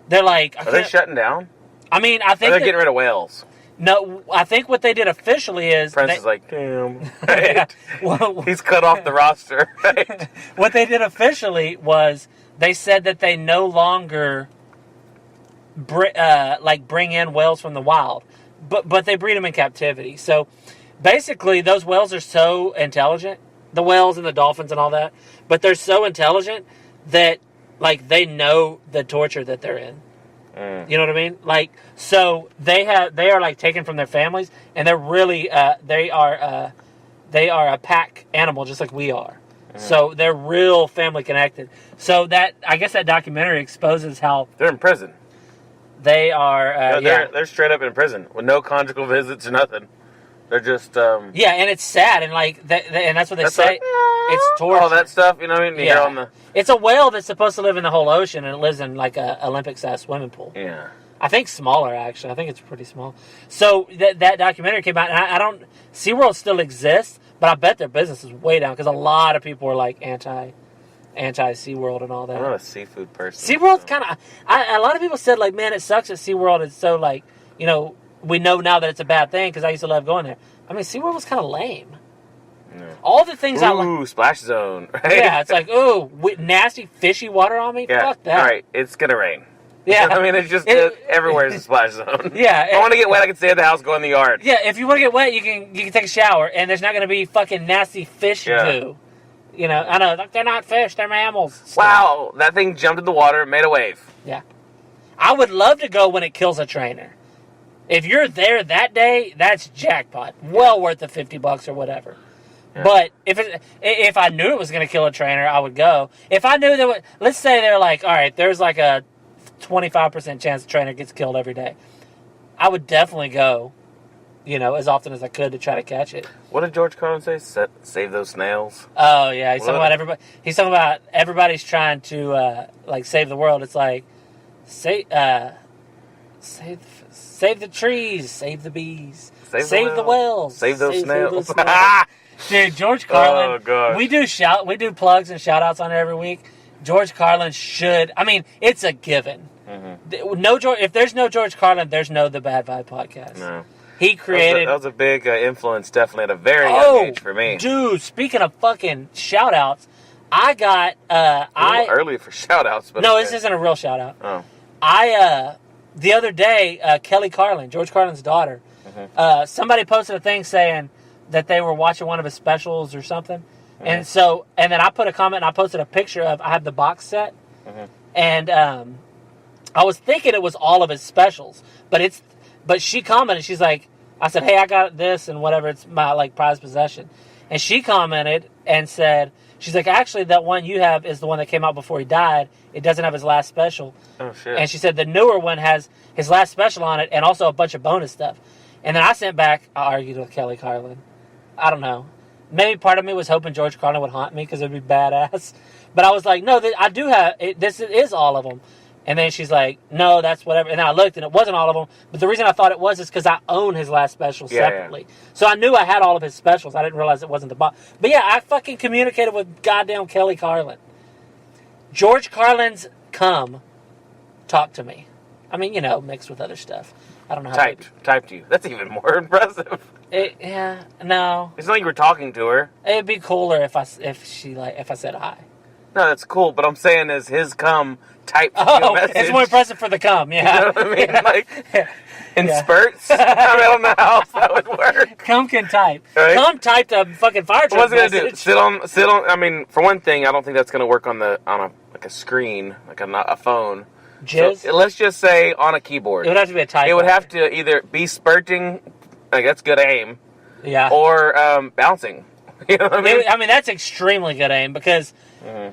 They're like... Are they shutting down? I mean, I think... Or they're getting rid of whales? No, I think what they did officially is... Prince is like, "Damn." Right? Well, he's cut off the roster. Right? What they did officially was they said that they no longer bring in whales from the wild, but they breed them in captivity. So basically, those whales are so intelligent, the whales and the dolphins and all that, but they're so intelligent that like they know the torture that they're in. You know what I mean? Like, so they are like taken from their families, and they're really they are a pack animal just like we are. So they're real family connected. So that, I guess that documentary exposes how they're in prison. They are. They're straight up in prison with no conjugal visits or nothing. They're just. Yeah, and it's sad, and like and that's what they say. Like, it's torture. All that stuff, you know what I mean? Yeah. On the... It's a whale that's supposed to live in the whole ocean, and it lives in like a Olympic-sized swimming pool. Yeah. I think smaller, actually. I think it's pretty small. So that documentary came out, and I don't... SeaWorld still exists, but I bet their business is way down, because a lot of people are like anti-SeaWorld and all that. I'm not a seafood person. SeaWorld's kind of... A lot of people said, like, man, it sucks that SeaWorld is so, like, you know, we know now that it's a bad thing, because I used to love going there. I mean, SeaWorld was kind of lame. Yeah. All the things I like... Ooh, splash zone. Right? Yeah, it's like, ooh, nasty, fishy water on me? Yeah. Fuck that. All right, it's going to rain. Yeah. I mean, it's just everywhere is a splash zone. Yeah. If I want to get wet, I can stay at the house, go in the yard. Yeah, if you want to get wet, you can take a shower, and there's not going to be fucking nasty fish goo. You know, I know, like, they're not fish, they're mammals. Wow, that thing jumped in the water and made a wave. Yeah. I would love to go when it kills a trainer. If you're there that day, that's jackpot. Well worth the $50 or whatever. Yeah. But if I knew it was going to kill a trainer, I would go. If I knew that, let's say they're like, all right, there's like a 25% chance the trainer gets killed every day, I would definitely go, you know, as often as I could to try to catch it. What did George Carlin say? Save those snails. Oh yeah, he's talking about everybody. He's talking about everybody's trying to like save the world. It's like save the trees, save the bees, save the whales, save those snails. Dude, George Carlin. Oh gosh. We do plugs and shout outs on it every week. George Carlin should. I mean, it's a given. Mm-hmm. If there's no George Carlin, there's no The Bad Vibe podcast. No. He created... That was a big influence, definitely, at a very young age for me. Dude, speaking of fucking shout-outs, I got... a little early for shout-outs, but... No, this isn't a real shout-out. Oh. The other day, Kelly Carlin, George Carlin's daughter, somebody posted a thing saying that they were watching one of his specials or something. Mm-hmm. And then I put a comment, and I posted a picture of... I have the box set, and I was thinking it was all of his specials, but she commented, she's like, I said, hey, I got this and whatever, it's my, like, prized possession. And she commented and said, she's like, actually, that one you have is the one that came out before he died. It doesn't have his last special. Oh, shit. And she said the newer one has his last special on it and also a bunch of bonus stuff. And then I sent back, I argued with Kelly Carlin. I don't know. Maybe part of me was hoping George Carlin would haunt me because it would be badass. But I was like, no, I do have, this is all of them. And then she's like, no, that's whatever. And then I looked, and it wasn't all of them. But the reason I thought it was is because I own his last special separately. Yeah. So I knew I had all of his specials. I didn't realize it wasn't the box. But yeah, I fucking communicated with goddamn Kelly Carlin. George Carlin's cum talked to me. I mean, you know, mixed with other stuff. I don't know how Typed you. That's even more impressive. No. It's not like you were talking to her. It'd be cooler if I said hi. No, that's cool. But I'm saying is his cum typed you a message. It's more impressive for the cum, yeah. You know what I mean? Yeah. Like, in spurts? I mean, I don't know how else that would work. Cum can type. Right? Cum typed a fucking fire truck message. What's it going to do? Sit on, I mean, for one thing, I don't think that's going to work on a screen, like a phone. Jizz? So, let's just say on a keyboard. It would have to be a type. It would have to either be spurting, like that's good aim. Yeah. Or bouncing. You know what I mean? That's extremely good aim because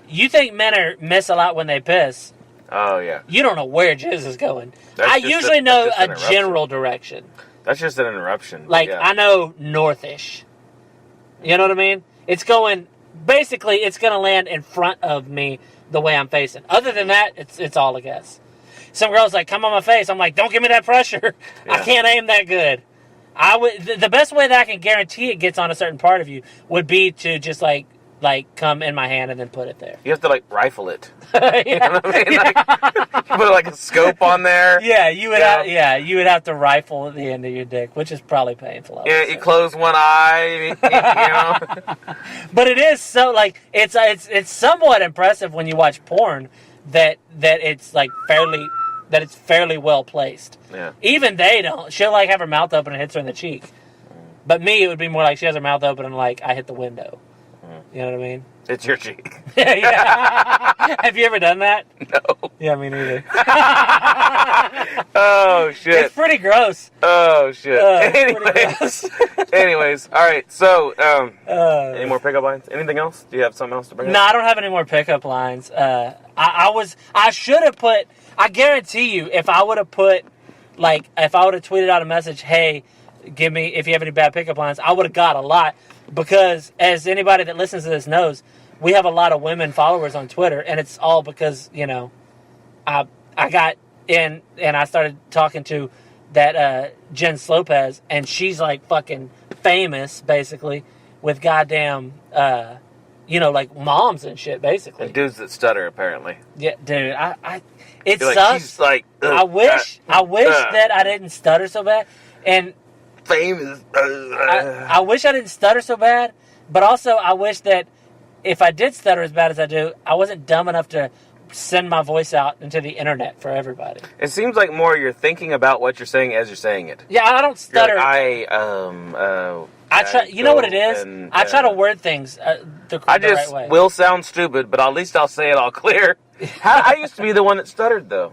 you think men miss a lot when they piss. Oh, yeah. You don't know where jizz is going. I usually know a general direction. That's just an interruption. Like, I know northish. You know what I mean? It's going to land in front of me the way I'm facing. Other than that, it's all a guess. Some girl's like, come on my face. I'm like, don't give me that pressure. Yeah. I can't aim that good. The best way that I can guarantee it gets on a certain part of you would be to just like come in my hand and then put it there. You have to rifle it. You know what I mean? You put a scope on there. Yeah, you would have to rifle at the end of your dick, which is probably painful. Yeah, you close one eye, you know. But it is so it's somewhat impressive when you watch porn that it's fairly well placed. Yeah. Even they don't. She'll have her mouth open and hits her in the cheek. But me, it would be more like she has her mouth open and I hit the window. You know what I mean? It's your cheek. Yeah. Have you ever done that? No. Yeah, me neither. Oh, shit. It's pretty gross. Oh, shit. Anyways, all right. So, any more pickup lines? Anything else? Do you have something else to bring up? No, I don't have any more pickup lines. I should have put, I guarantee you, if I would have tweeted out a message, hey, give me, if you have any bad pickup lines, I would have got a lot. Because, as anybody that listens to this knows, we have a lot of women followers on Twitter, and it's all because, I got in and I started talking to that Jen Lopez, and she's fucking famous, basically, with goddamn, moms and shit, basically. And dudes that stutter, apparently. Yeah, dude, it sucks. I wish that I didn't stutter so bad, and famous. I wish I didn't stutter so bad, but also I wish that if I did stutter as bad as I do, I wasn't dumb enough to send my voice out into the internet for everybody. It seems like more you're thinking about what you're saying as you're saying it. Yeah, I don't stutter. Like, I try. You know what it is? I try to word things the I right just way. will sound stupid, but at least I'll say it all clear. I used to be the one that stuttered, though.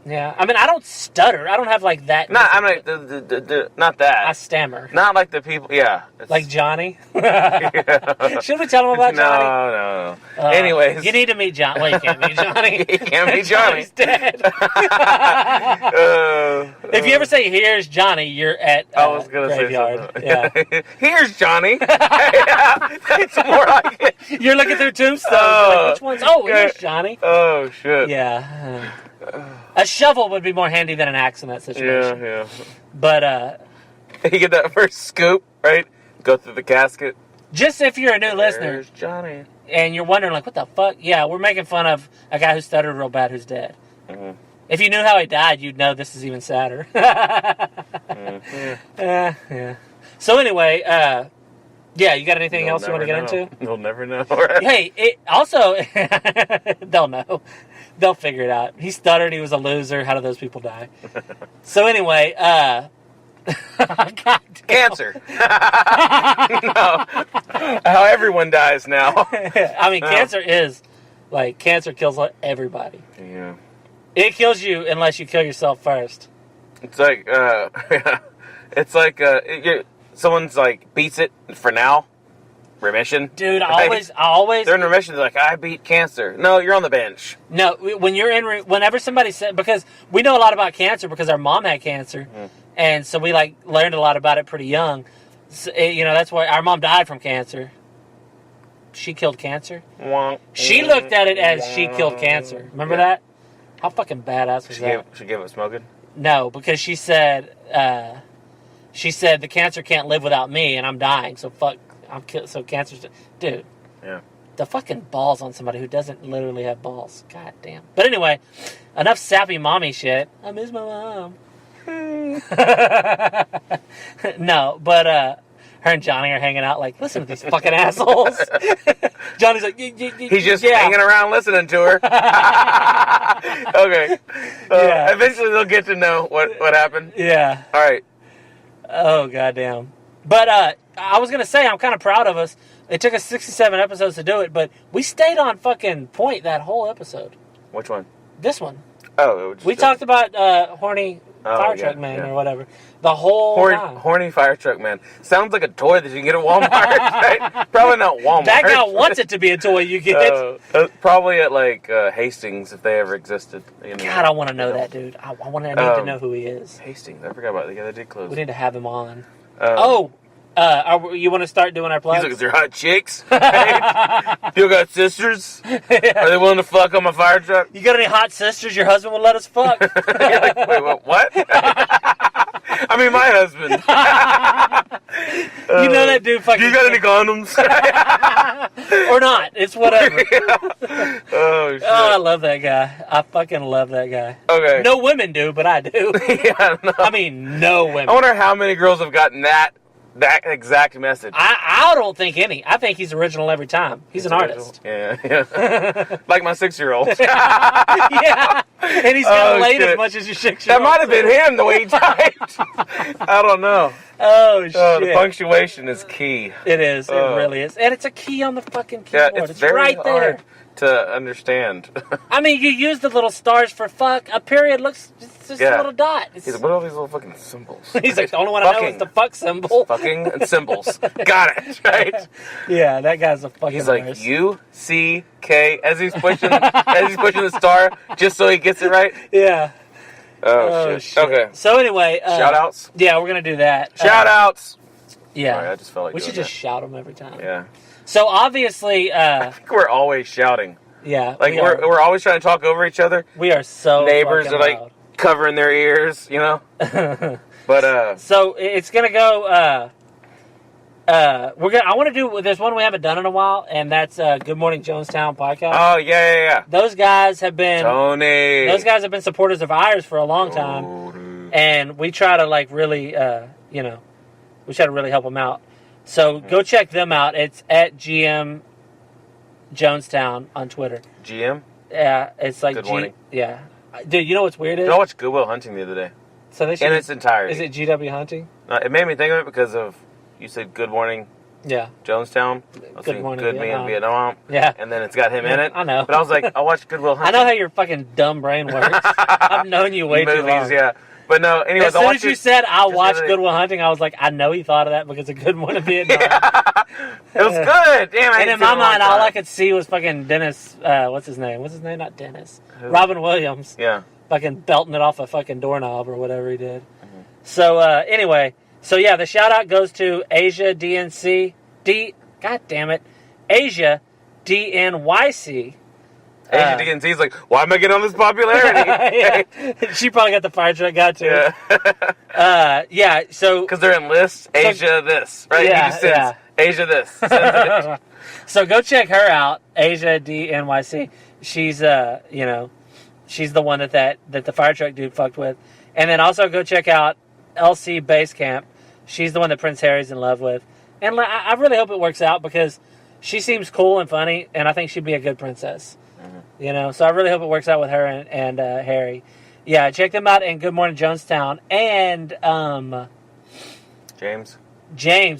Yeah, I mean, I don't stutter. I don't have like that. Not, I'm like, not that. I stammer. Not like the people, yeah. Like Johnny? Yeah. Should we tell him about Johnny? No. Anyways. You need to meet Johnny. Well, you can't meet Johnny. You can't meet Johnny. Johnny's dead. If you ever say, here's Johnny, you're at I was gonna graveyard. Say yeah. Here's Johnny. Yeah, that's more like it. You're looking through tombstones. Like, which one's? Oh, here's Johnny. Oh, shit. Yeah. A shovel would be more handy than an axe in that situation. Yeah. But, you get that first scoop, right? Go through the casket. Just if you're a new listener. There's Johnny. And you're wondering, like, what the fuck? Yeah, we're making fun of a guy who stuttered real bad who's dead. Mm-hmm. If you knew how he died, you'd know this is even sadder. Yeah. So anyway, yeah, you got anything else you want to get into? You'll never know. Hey, also, they'll know. They'll figure it out. He stuttered. He was a loser. How do those people die? So anyway, Cancer. No. How everyone dies now. I mean, cancer is, like, cancer kills everybody. Yeah. It kills you unless you kill yourself first. It's like, someone's like, beats it for now. Remission. Dude, I always... They're in remission. They're like, I beat cancer. No, you're on the bench. No, when you're in... Whenever somebody said... Because we know a lot about cancer because our mom had cancer. Mm. And so we, like, learned a lot about it pretty young. So, that's why our mom died from cancer. She killed cancer. She looked at it as she killed cancer. Remember that? How fucking badass was that? She gave it smoking? No, because she said... the cancer can't live without me, and I'm dying, so fuck... So cancer's... Dude. Yeah. The fucking balls on somebody who doesn't literally have balls. God damn. But anyway, enough sappy mommy shit. I miss my mom. No, but her and Johnny are hanging out like, listen to these fucking assholes. Johnny's like... He's just hanging around listening to her. Okay. Eventually they'll get to know what happened. Yeah. All right. Oh, goddamn. But I was going to say, I'm kind of proud of us. It took us 67 episodes to do it, but we stayed on fucking point that whole episode. Which one? This one. Oh. We talked about horny fire truck man or whatever. The whole time. Horny fire truck man. Sounds like a toy that you can get at Walmart, right? Probably not Walmart. That guy wants it to be a toy you get. Probably at, like, Hastings, if they ever existed. God, I want to know that dude. I need to know who he is. Hastings. I forgot about it. Yeah, they did close. We need to have him on. You want to start doing our plugs? He's like, is there hot chicks? You got sisters? Are they willing to fuck on my fire truck? You got any hot sisters your husband will let us fuck? Like, wait, what? I mean, my husband. You know that dude fucking... Do you got any condoms? Or not. It's whatever. Oh, shit. Oh, I love that guy. I fucking love that guy. Okay. No women do, but I do. Yeah, no. I mean, no women. I wonder how many girls have gotten that exact message. I don't think any. I think he's original every time. He's an artist. Yeah. Like my 6-year-old. Yeah. And he's gonna late as much as your 6-year-old. That might have been him, the way he typed. I don't know. Oh, shit. The punctuation is key. It is. It really is. And it's a key on the fucking keyboard. Yeah, it's very right hard there to understand. I mean, you use the little stars for fuck. A period looks just a little dot. He's like, what are all these little fucking symbols? He's like, the only one I know is the fuck symbol. Fucking and symbols. Got it, right? Yeah, that guy's a fucking He's like, U-C-K, as he's pushing the star, just so he gets it right. Yeah. Oh, shit. Okay. So anyway. Shout-outs? Yeah, we're going to do that. Shout-outs! Yeah. Sorry, I just felt like we should just shout them every time. Yeah. So obviously, I think we're always shouting. Yeah, like we're always trying to talk over each other. We are so neighbors are like loud. Covering their ears, you know. But so it's gonna go. I want to do. There's one we haven't done in a while, and that's Good Morning Jonestown podcast. Oh yeah. Those guys have been Tony. Those guys have been supporters of ours for a long time, and we try to like really, we try to really help them out. So go check them out. It's at GM Jonestown on Twitter. GM? Yeah, it's like Good morning. Yeah, dude. You know what's weird is? I watched Good Will Hunting the other day. So they should, in its entirety. Is it GW Hunting? It made me think of it because of you said Good Morning. Yeah. Jonestown. Good Morning Good Vietnam. Me in Vietnam. Yeah. And then it's got him in it. I know. But I was like, I watched Good Will Hunting. I know how your fucking dumb brain works. I've known you way too long. Yeah. But no, anyways, as soon as you said I watched Good Will Hunting, I was like, I know he thought of that because of Good Morning Vietnam. Yeah. It was good. Damn, and in my mind, all I could see was fucking Dennis. What's his name? What's his name? Not Dennis. Robin Williams. Yeah. Fucking belting it off a fucking doorknob or whatever he did. Mm-hmm. So anyway, yeah, the shout out goes to Asia God damn it, Asia DNYC. Asia DNC's like, why am I getting all this popularity? Yeah. She probably got the fire truck guy too. Yeah. Yeah. So because they're in lists, Asia this, right? Yeah, He just sends Asia this. So go check her out, Asia DNYC. She's she's the one that the fire truck dude fucked with, and then also go check out LC Basecamp. She's the one that Prince Harry's in love with, and I really hope it works out because she seems cool and funny, and I think she'd be a good princess. Mm-hmm. So I really hope it works out with her and Harry. Yeah, check them out in Good Morning Jonestown and James.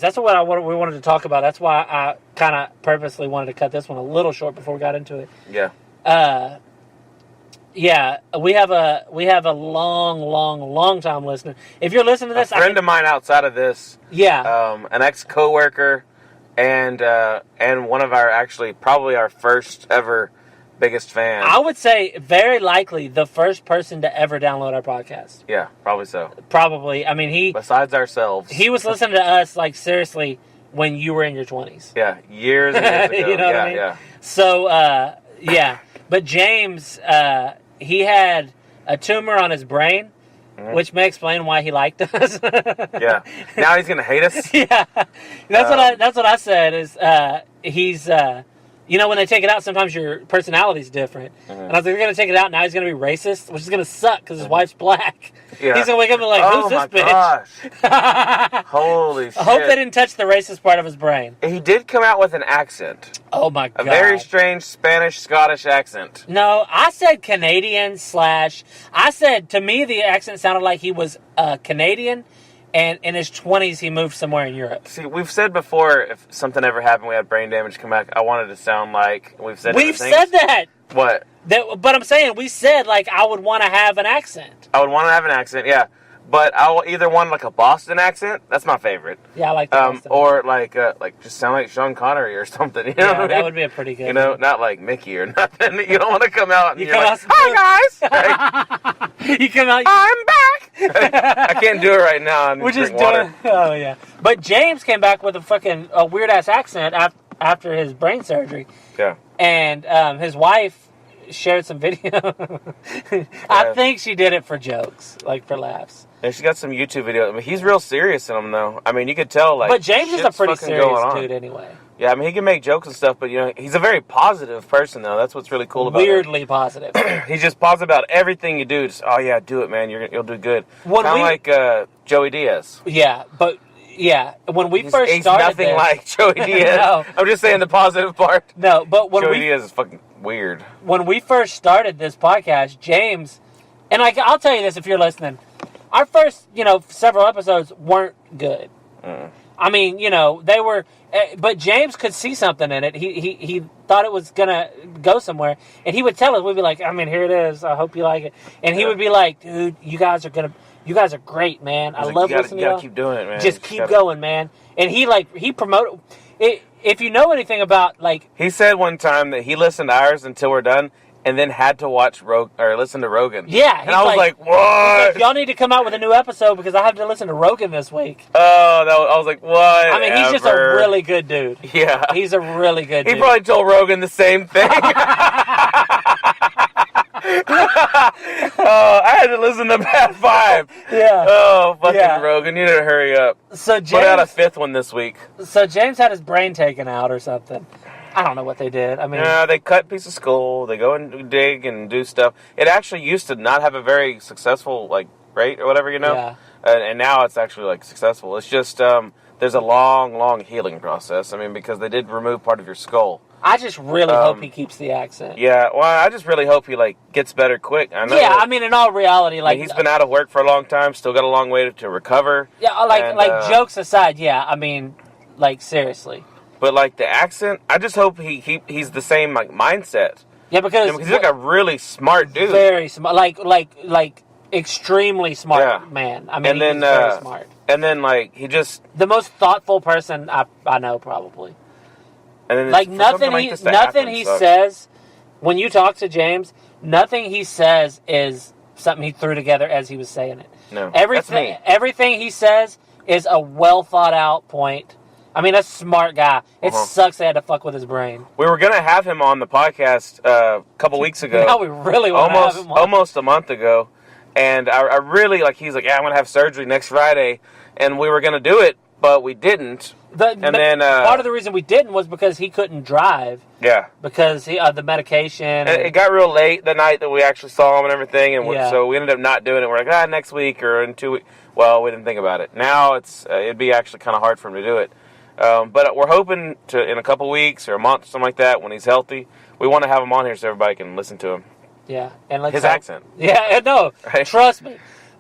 That's what we wanted to talk about. That's why I kind of purposely wanted to cut this one a little short before we got into it. Yeah. Yeah, we have a long time listener. If you're listening to this, a friend of mine outside of this, an ex-coworker, and one of our probably our first ever biggest fan. I would say very likely the first person to ever download our podcast. Yeah, probably so. Probably. I mean, besides ourselves, he was listening to us like seriously when you were in your 20s. Yeah, years and years ago. You know what I mean? Yeah. So yeah, but James. He had a tumor on his brain, which may explain why he liked us. Yeah. Now he's gonna hate us. Yeah. That's what I said. Is he's when they take it out, sometimes your personality's different. Mm-hmm. And I was like, they're gonna take it out. Now he's gonna be racist, which is gonna suck because his wife's black. Yeah. He's gonna wake up and be like, "Who's this bitch?" Gosh. Holy shit! I hope they didn't touch the racist part of his brain. He did come out with an accent. Oh my god! A very strange Spanish-Scottish accent. No, I said Canadian / I said, to me, the accent sounded like he was Canadian, and in his 20s, he moved somewhere in Europe. See, we've said before, if something ever happened, we had brain damage come back, I wanted to sound like, we've said that! What? But I'm saying, we said, like, I would want to have an accent. I would want to have an accent, yeah. But I will either want like a Boston accent. That's my favorite. Yeah, I like the Boston. Or like just sound like Sean Connery or something. You know what I mean? That would be a pretty good. Not like Mickey or nothing. You don't want to come out and you're like, "Hi guys." You come out. I'm back. I can't do it right now. We're just doing. Oh yeah. But James came back with a weird ass accent after his brain surgery. Yeah. And his wife shared some video. I think she did it for jokes, like for laughs. Yeah, she got some YouTube videos. I mean, he's real serious in them, though. I mean, you could tell, like... But James is a pretty serious dude, anyway. Yeah, I mean, he can make jokes and stuff, but, he's a very positive person, though. That's what's really cool about him. Weirdly positive. He's just positive about everything you do. Just, oh, yeah, do it, man. You'll do good. Kind of like Joey Diaz. Yeah, but... Yeah, when we first he's started nothing this, like Joey Diaz. No. I'm just saying the positive part. No, but when Joey Diaz is fucking weird. When we first started this podcast, James, and I'll tell you this if you're listening, our first, several episodes weren't good. I mean, they were, but James could see something in it. He thought it was gonna go somewhere, and he would tell us. We'd be like, I mean, here it is. I hope you like it. And he would be like, dude, you guys are great, man. I love listening to you. You gotta keep doing it, man. Just keep going, man. And he promoted it. If you know anything about, like... He said one time that he listened to ours until we're done, and then had to watch listen to Rogan. Yeah. And I was like, what? Y'all need to come out with a new episode because I have to listen to Rogan this week. Oh, I was like, what? I mean, he's just a really good dude. Yeah. He's a really good dude. He probably told Rogan the same thing. I had to listen to Bad 5. Yeah. Oh, fucking Rogan. You need to hurry up. So James, put out a 5th one this week. So James had his brain taken out or something. I don't know what they did. I mean... Yeah, they cut a piece of skull. They go and dig and do stuff. It actually used to not have a very successful, rate or whatever, Yeah. And now it's actually, successful. It's just, there's a long, long healing process. I mean, because they did remove part of your skull. I just really hope he keeps the accent. Yeah, well, I just really hope he like gets better quick. I know. Yeah, I mean, in all reality, like he's been out of work for a long time. Still got a long way to recover. Yeah, like jokes aside, yeah. I mean, like seriously. But like the accent, I just hope he's the same like mindset. Yeah, because he's like a really smart dude. Very smart, like extremely smart man. I mean, and then, he's very smart. And then like he just the most thoughtful person I know probably. And then like nothing he says when you talk to James, nothing he says is something he threw together as he was saying it. No, everything he says is a well thought out point. I mean, a smart guy. It sucks they had to fuck with his brain. We were gonna have him on the podcast a couple weeks ago. Now we really want to have him on. Almost a month ago, and I really like. He's like, yeah, I'm gonna have surgery next Friday, and we were gonna do it, but we didn't. Then part of the reason we didn't was because he couldn't drive. Yeah. Because the medication. And it got real late the night that we actually saw him and everything, and so we ended up not doing it. We're like, next week or in 2 weeks. Well, we didn't think about it. Now it'd be actually kind of hard for him to do it. But we're hoping to, in a couple weeks or a month or something like that, when he's healthy, we want to have him on here so everybody can listen to him. Yeah. And his accent. Yeah, no, right? Trust me.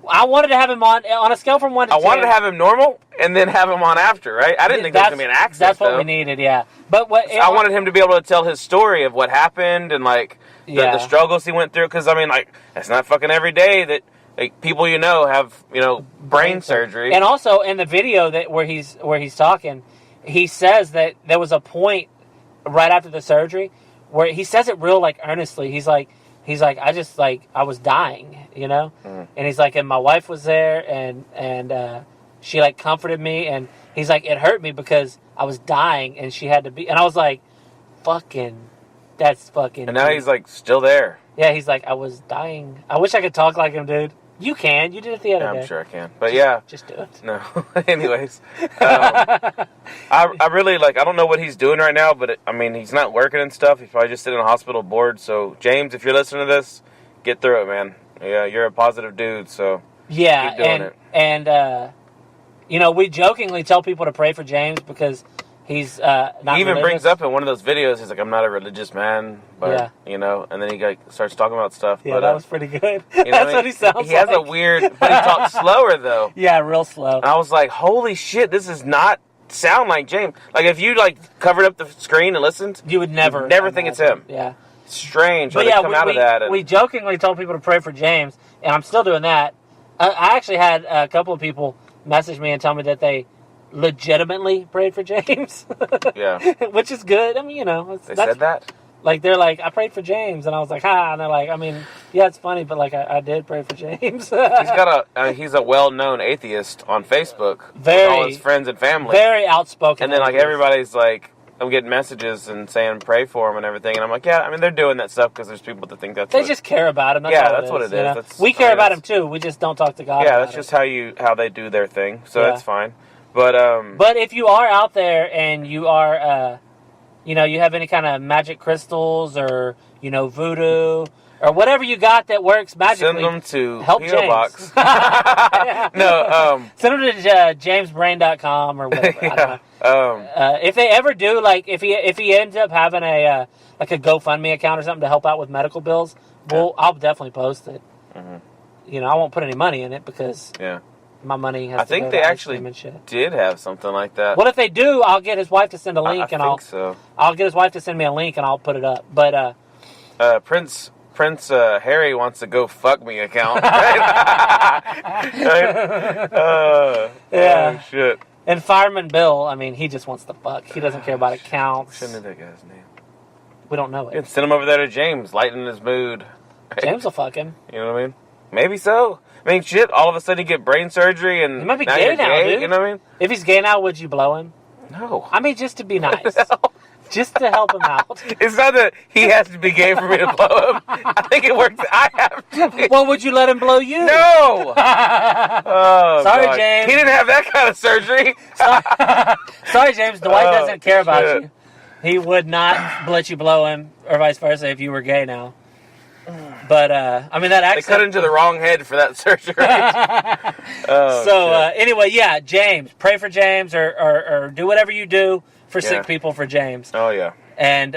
I wanted to have him on a scale from 1 to 10. I wanted to have him normal and then have him on after, right? I didn't think there was going to be an accent, That's what we needed, yeah. But I wanted him to be able to tell his story of what happened and, like, the struggles he went through. Because, I mean, like, it's not fucking every day that like people have brain surgery. And also in the video where he's talking, he says that there was a point right after the surgery where he says it real like earnestly. He's like I just like I was dying, and he's like, and my wife was there and she like comforted me, and he's like, it hurt me because I was dying and she had to be, and I was like, that's fucking. And now he's like still there. Yeah, he's like, I was dying. I wish I could talk like him, dude. You can. You did it the other day. I'm sure I can. But just do it. No. Anyways, I really I don't know what he's doing right now, but he's not working and stuff. He's probably just sitting in a hospital board. So James, if you're listening to this, get through it, man. Yeah, you're a positive dude. So keep doing it. And we jokingly tell people to pray for James because he's not. He even brings up in one of those videos, he's like, I'm not a religious man, but and then he starts talking about stuff. Yeah, but, that was pretty good. That's what he sounds like. He has a weird, but he talks slower though. Yeah, real slow. And I was like, holy shit, this does not sound like James. Like if you covered up the screen and listened, you would never think it's him. Yeah. Strange. But come out of that. And we jokingly told people to pray for James, and I'm still doing that. I actually had a couple of people message me and tell me that they legitimately prayed for James. Yeah. Which is good. I mean, they said that? Like, they're like, I prayed for James. And I was like, ha. And they're like, yeah, it's funny, but, I did pray for James. He's a well-known atheist on Facebook. With all his friends and family. Very outspoken. And then, everybody's like, I'm getting messages and saying pray for him and everything. And I'm like, yeah, they're doing that stuff because there's people that think that's They just care about him. That's what it is. We care about him, too. We just don't talk to God about that's just how they do their thing. So that's fine. But if you are out there and you are, you have any kind of magic crystals or, voodoo or whatever you got that works magically, send them to help P.O. James. Box. No, send them to jamesbrain.com or whatever. I don't know. If they ever do, if he ends up having a GoFundMe account or something to help out with medical bills, I'll definitely post it. Mm-hmm. I won't put any money in it because my money has to go to I think they actually did have something like that. Well, if they do, I'll get his wife to send a link, I'll get his wife to send me a link, and I'll put it up. But Prince Harry wants a go fuck me account. Yeah. Oh, shit. And Fireman Bill, he just wants to fuck. He doesn't care about accounts. Shouldn't know that guy's name. We don't know it. Send him over there to James, lighten his mood. James will fuck him. You know what I mean? Maybe so. Shit, all of a sudden you get brain surgery and he might be gay now, dude. You know what I mean? If he's gay now, would you blow him? No. Just to be nice. Just to help him out. It's not that he has to be gay for me to blow him. I think it works. I have to. Well, would you let him blow you? No! Oh, sorry, God. James. He didn't have that kind of surgery. Sorry, James. Dwight doesn't care about you. He would not let you blow him, or vice versa, if you were gay now. But, that accent... They cut into the wrong head for that surgery. Anyway, James. Pray for James or do whatever you do for sick people for James. Oh, yeah. And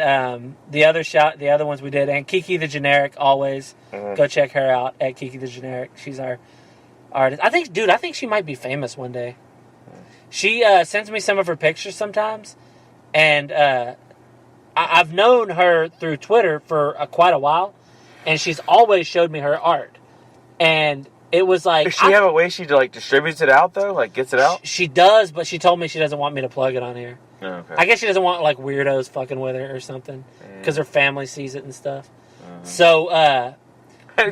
the other ones we did, and Kiki the Generic, always go check her out at Kiki the Generic. She's our artist. I think she might be famous one day. She sends me some of her pictures sometimes, and I've known her through Twitter for quite a while, and she's always showed me her art. And it was like... Does she have a way she like distributes it out, though? Like, gets it out? She does, but she told me she doesn't want me to plug it on here. Oh, okay. I guess she doesn't want, like, weirdos fucking with her or something, because her family sees it and stuff. So,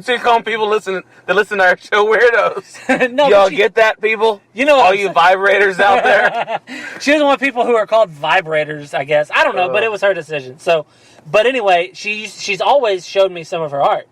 so you're calling people that listen to our show weirdos? No, y'all get that, people? You know, all you vibrators out there. She doesn't want people who are called vibrators, I guess. I don't know, but it was her decision. So, but anyway, she's always showed me some of her art,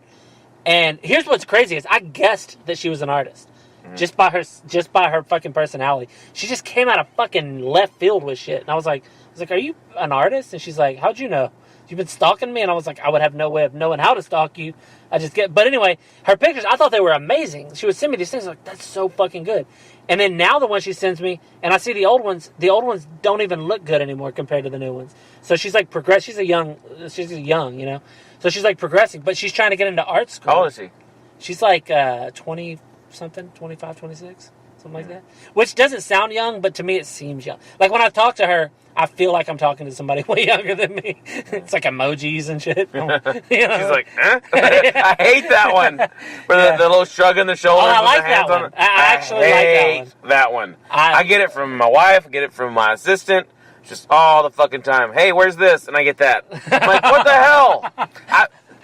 and here's what's crazy is I guessed that she was an artist just by her fucking personality. She just came out of fucking left field with shit, and I was like, "Are you an artist?" And she's like, "How'd you know? You've been stalking me?" And I was like, "I would have no way of knowing how to stalk you. But anyway, her pictures, I thought they were amazing. She would send me these things, like, that's so fucking good. And then now the ones she sends me, and I see the old ones don't even look good anymore compared to the new ones. So she's like she's young, you know. So she's like progressing, but she's trying to get into art school. How old is she? She's like 20 something, 25, 26, something like that. Which doesn't sound young, but to me it seems young. Like when I talk to her, I feel like I'm talking to somebody way younger than me. It's like emojis and shit. You know? She's like, huh? I hate that one. For the little shrug in the shoulders. Oh, I like with the hands that one. on it. I actually like that one. I get it from my wife. I get it from my assistant. Just all the fucking time. Hey, where's this? And I get that. I'm like, what the hell?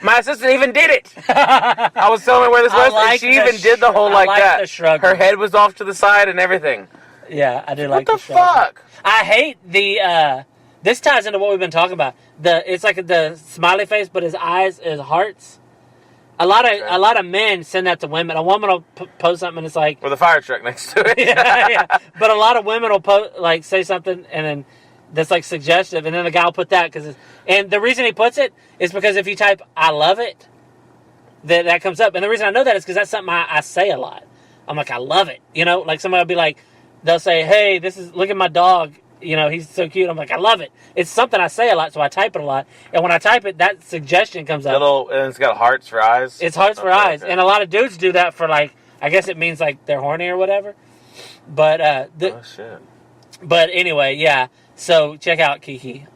My assistant even did it. I was telling her where this was, and she even did the whole like that. Her head was off to the side and everything. Yeah, I do like what the fuck? I hate the, this ties into what we've been talking about. It's like the smiley face, but his eyes is hearts. A lot of men send that to women. A woman will post something and it's like... with a fire truck next to it. yeah. But a lot of women will say something and then that's like suggestive, and then the guy will put that and the reason he puts it is because if you type "I love it," that comes up, and the reason I know that is because that's something I say a lot. I'm like, I love it, you know. Like somebody will be like, they'll say, "Hey, look at my dog, you know, he's so cute." I'm like, I love it. It's something I say a lot, so I type it a lot, and when I type it, that suggestion comes up. And it's got hearts for eyes. It's hearts for eyes, and a lot of dudes do that for like, I guess it means like they're horny or whatever. But oh shit. But anyway, yeah. So check out Kiki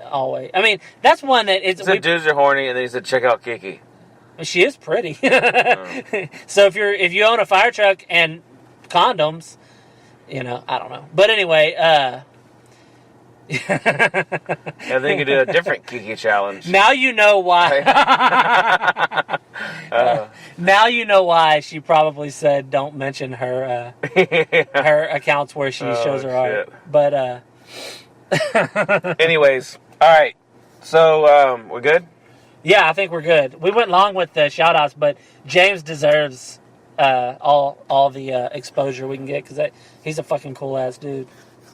always. I mean, that's one that it's. Dudes are horny, and then he said, "Check out Kiki." She is pretty. So if you own a fire truck and condoms, you know, I don't know. But anyway, I think you do a different Kiki challenge. Now you know why. Now you know why she probably said don't mention her her accounts where she shows her art. But anyways, all right. So we're good. Yeah, I think we're good. We went long with the shout outs, but James deserves all the exposure we can get because he's a fucking cool ass dude.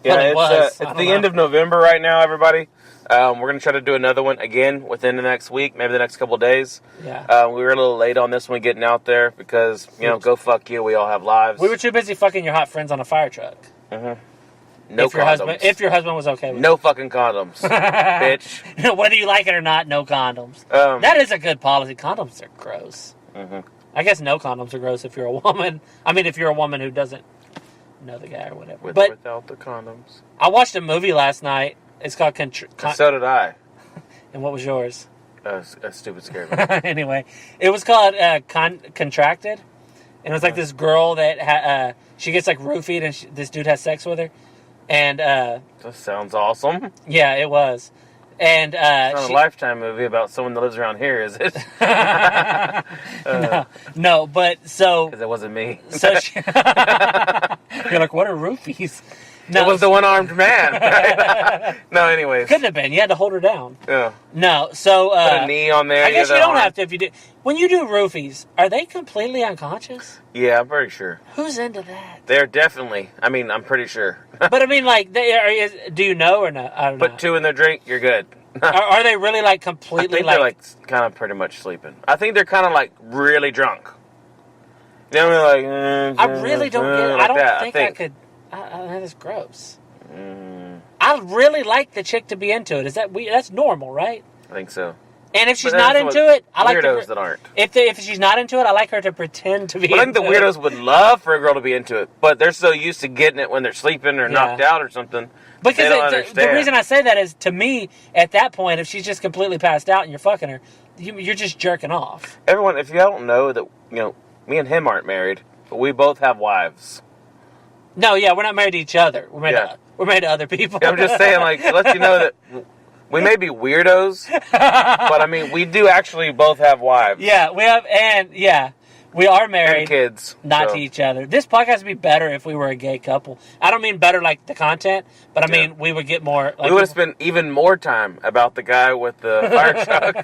Yeah, it's the end of November right now, everybody. We're going to try to do another one again within the next week, maybe the next couple of days. Yeah. We were a little late on this one getting out there because, you know, go fuck you. We all have lives. We were too busy fucking your hot friends on a fire truck. Mm-hmm. No condoms. If your husband was okay with it. No fucking condoms, bitch. Whether you like it or not, no condoms. That is a good policy. Condoms are gross. Mm-hmm. I guess no condoms are gross if you're a woman. I mean, if you're a woman who doesn't know the guy or whatever. With or without the condoms. I watched a movie last night. It's called... So did I. And what was yours? A stupid scary movie. Anyway, it was called Contracted. And it was like this girl that she gets like roofied and this dude has sex with her. And that sounds awesome. Yeah, it was. And it's not a Lifetime movie about someone that lives around here, is it? No, but so because it wasn't me. So you're like, what are roofies? No, it was the one-armed man. No, anyways, couldn't have been. You had to hold her down. Yeah. No, so put a knee on there. I guess you don't have to if you do. When you do roofies, are they completely unconscious? Yeah, I'm pretty sure. Who's into that? They're definitely. I mean, I'm pretty sure. But I mean, like, do you know or no? I don't know. Put 2 in their drink, you're good. Are they really like completely? I think they're like kind of pretty much sleeping. I think they're kind of like really drunk. You know what I mean? Like I really don't get. Like I don't think I could. That is gross. I I really like the chick to be into it. That's normal, right? I think so. And if she's not into it, I like weirdos that aren't. If she's not into it, I like her to pretend to be. But I think the weirdos would love for a girl to be into it, but they're so used to getting it when they're sleeping or knocked out or something. Because the reason I say that is, to me, at that point, if she's just completely passed out and you're fucking her, you're just jerking off. Everyone, if you don't know that, me and him aren't married, but we both have wives. No, yeah, we're not married to each other. We're married to other people. Yeah, I'm just saying, like, to let you know that we may be weirdos, but I mean, we do actually both have wives. Yeah, we have, we are married. And kids. Not to each other. This podcast would be better if we were a gay couple. I don't mean better like the content, but I mean we would get more. Like, we would have spent even more time about the guy with the fire truck.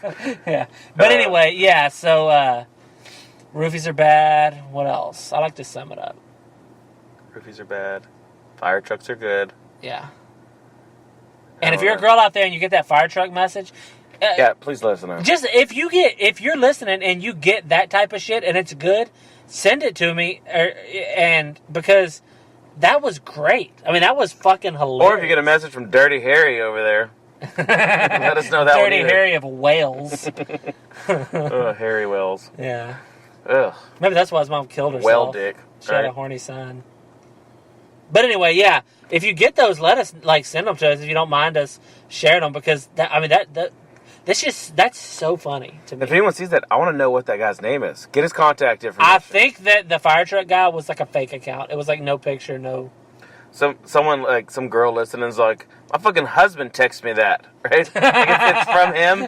Yeah. But anyway, yeah, so roofies are bad. What else? I like to sum it up. Roofies are bad. Fire trucks are good. Yeah. And if you're a girl out there and you get that fire truck message, please let us know. Just if you're listening and you get that type of shit and it's good, send it to me, and because that was great. I mean, that was fucking hilarious. Or if you get a message from Dirty Harry over there, let us know that. Dirty Harry of Wales. Harry Wells. Yeah. Ugh. Maybe that's why his mom killed herself. Well, dick. She had a horny son. But anyway, yeah. If you get those, let us send them to us if you don't mind us sharing them, because that's so funny to me. If anyone sees that, I want to know what that guy's name is. Get his contact information. I think that the fire truck guy was like a fake account. It was like no picture, no. Some girl listening is like, my fucking husband texts me that, right? Like it's from him.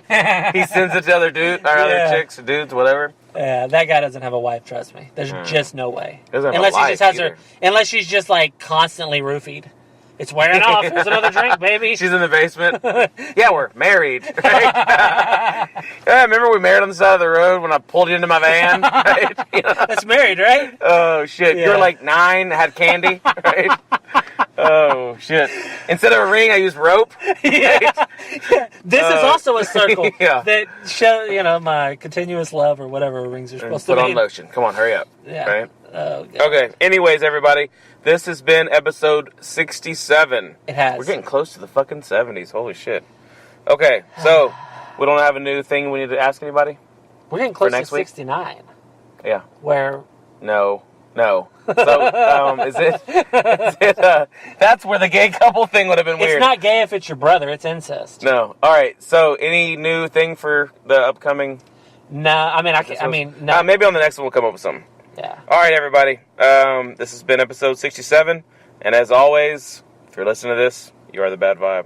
He sends it to other other chicks or dudes, whatever. Yeah, that guy doesn't have a wife. Trust me. There's just no way. Unless she's just like constantly roofied. It's wearing off. Here's another drink, baby. She's in the basement. Yeah, we're married. Right? Yeah, remember we married on the side of the road when I pulled you into my van? Right? That's married, right? Oh, shit. Yeah. You were like 9, had candy, right? Oh, shit. Instead of a ring, I used rope. Yeah. Right? This is also a circle that show, my continuous love or whatever rings are supposed to be. Put on lotion. Come on, hurry up. Yeah. Right? Oh, God. Okay. Anyways, everybody, this has been episode 67. It has. We're getting close to the fucking 70s. Holy shit. Okay, so we don't have a new thing we need to ask anybody? We're getting close to 69. Yeah. Where? No. So, is it that's where the gay couple thing would have been weird. It's not gay if it's your brother. It's incest. No. All right. So, any new thing for the upcoming? No. No. Maybe on the next one we'll come up with something. Yeah. All right, everybody. This has been episode 67. And as always, if you're listening to this, you are the bad vibe.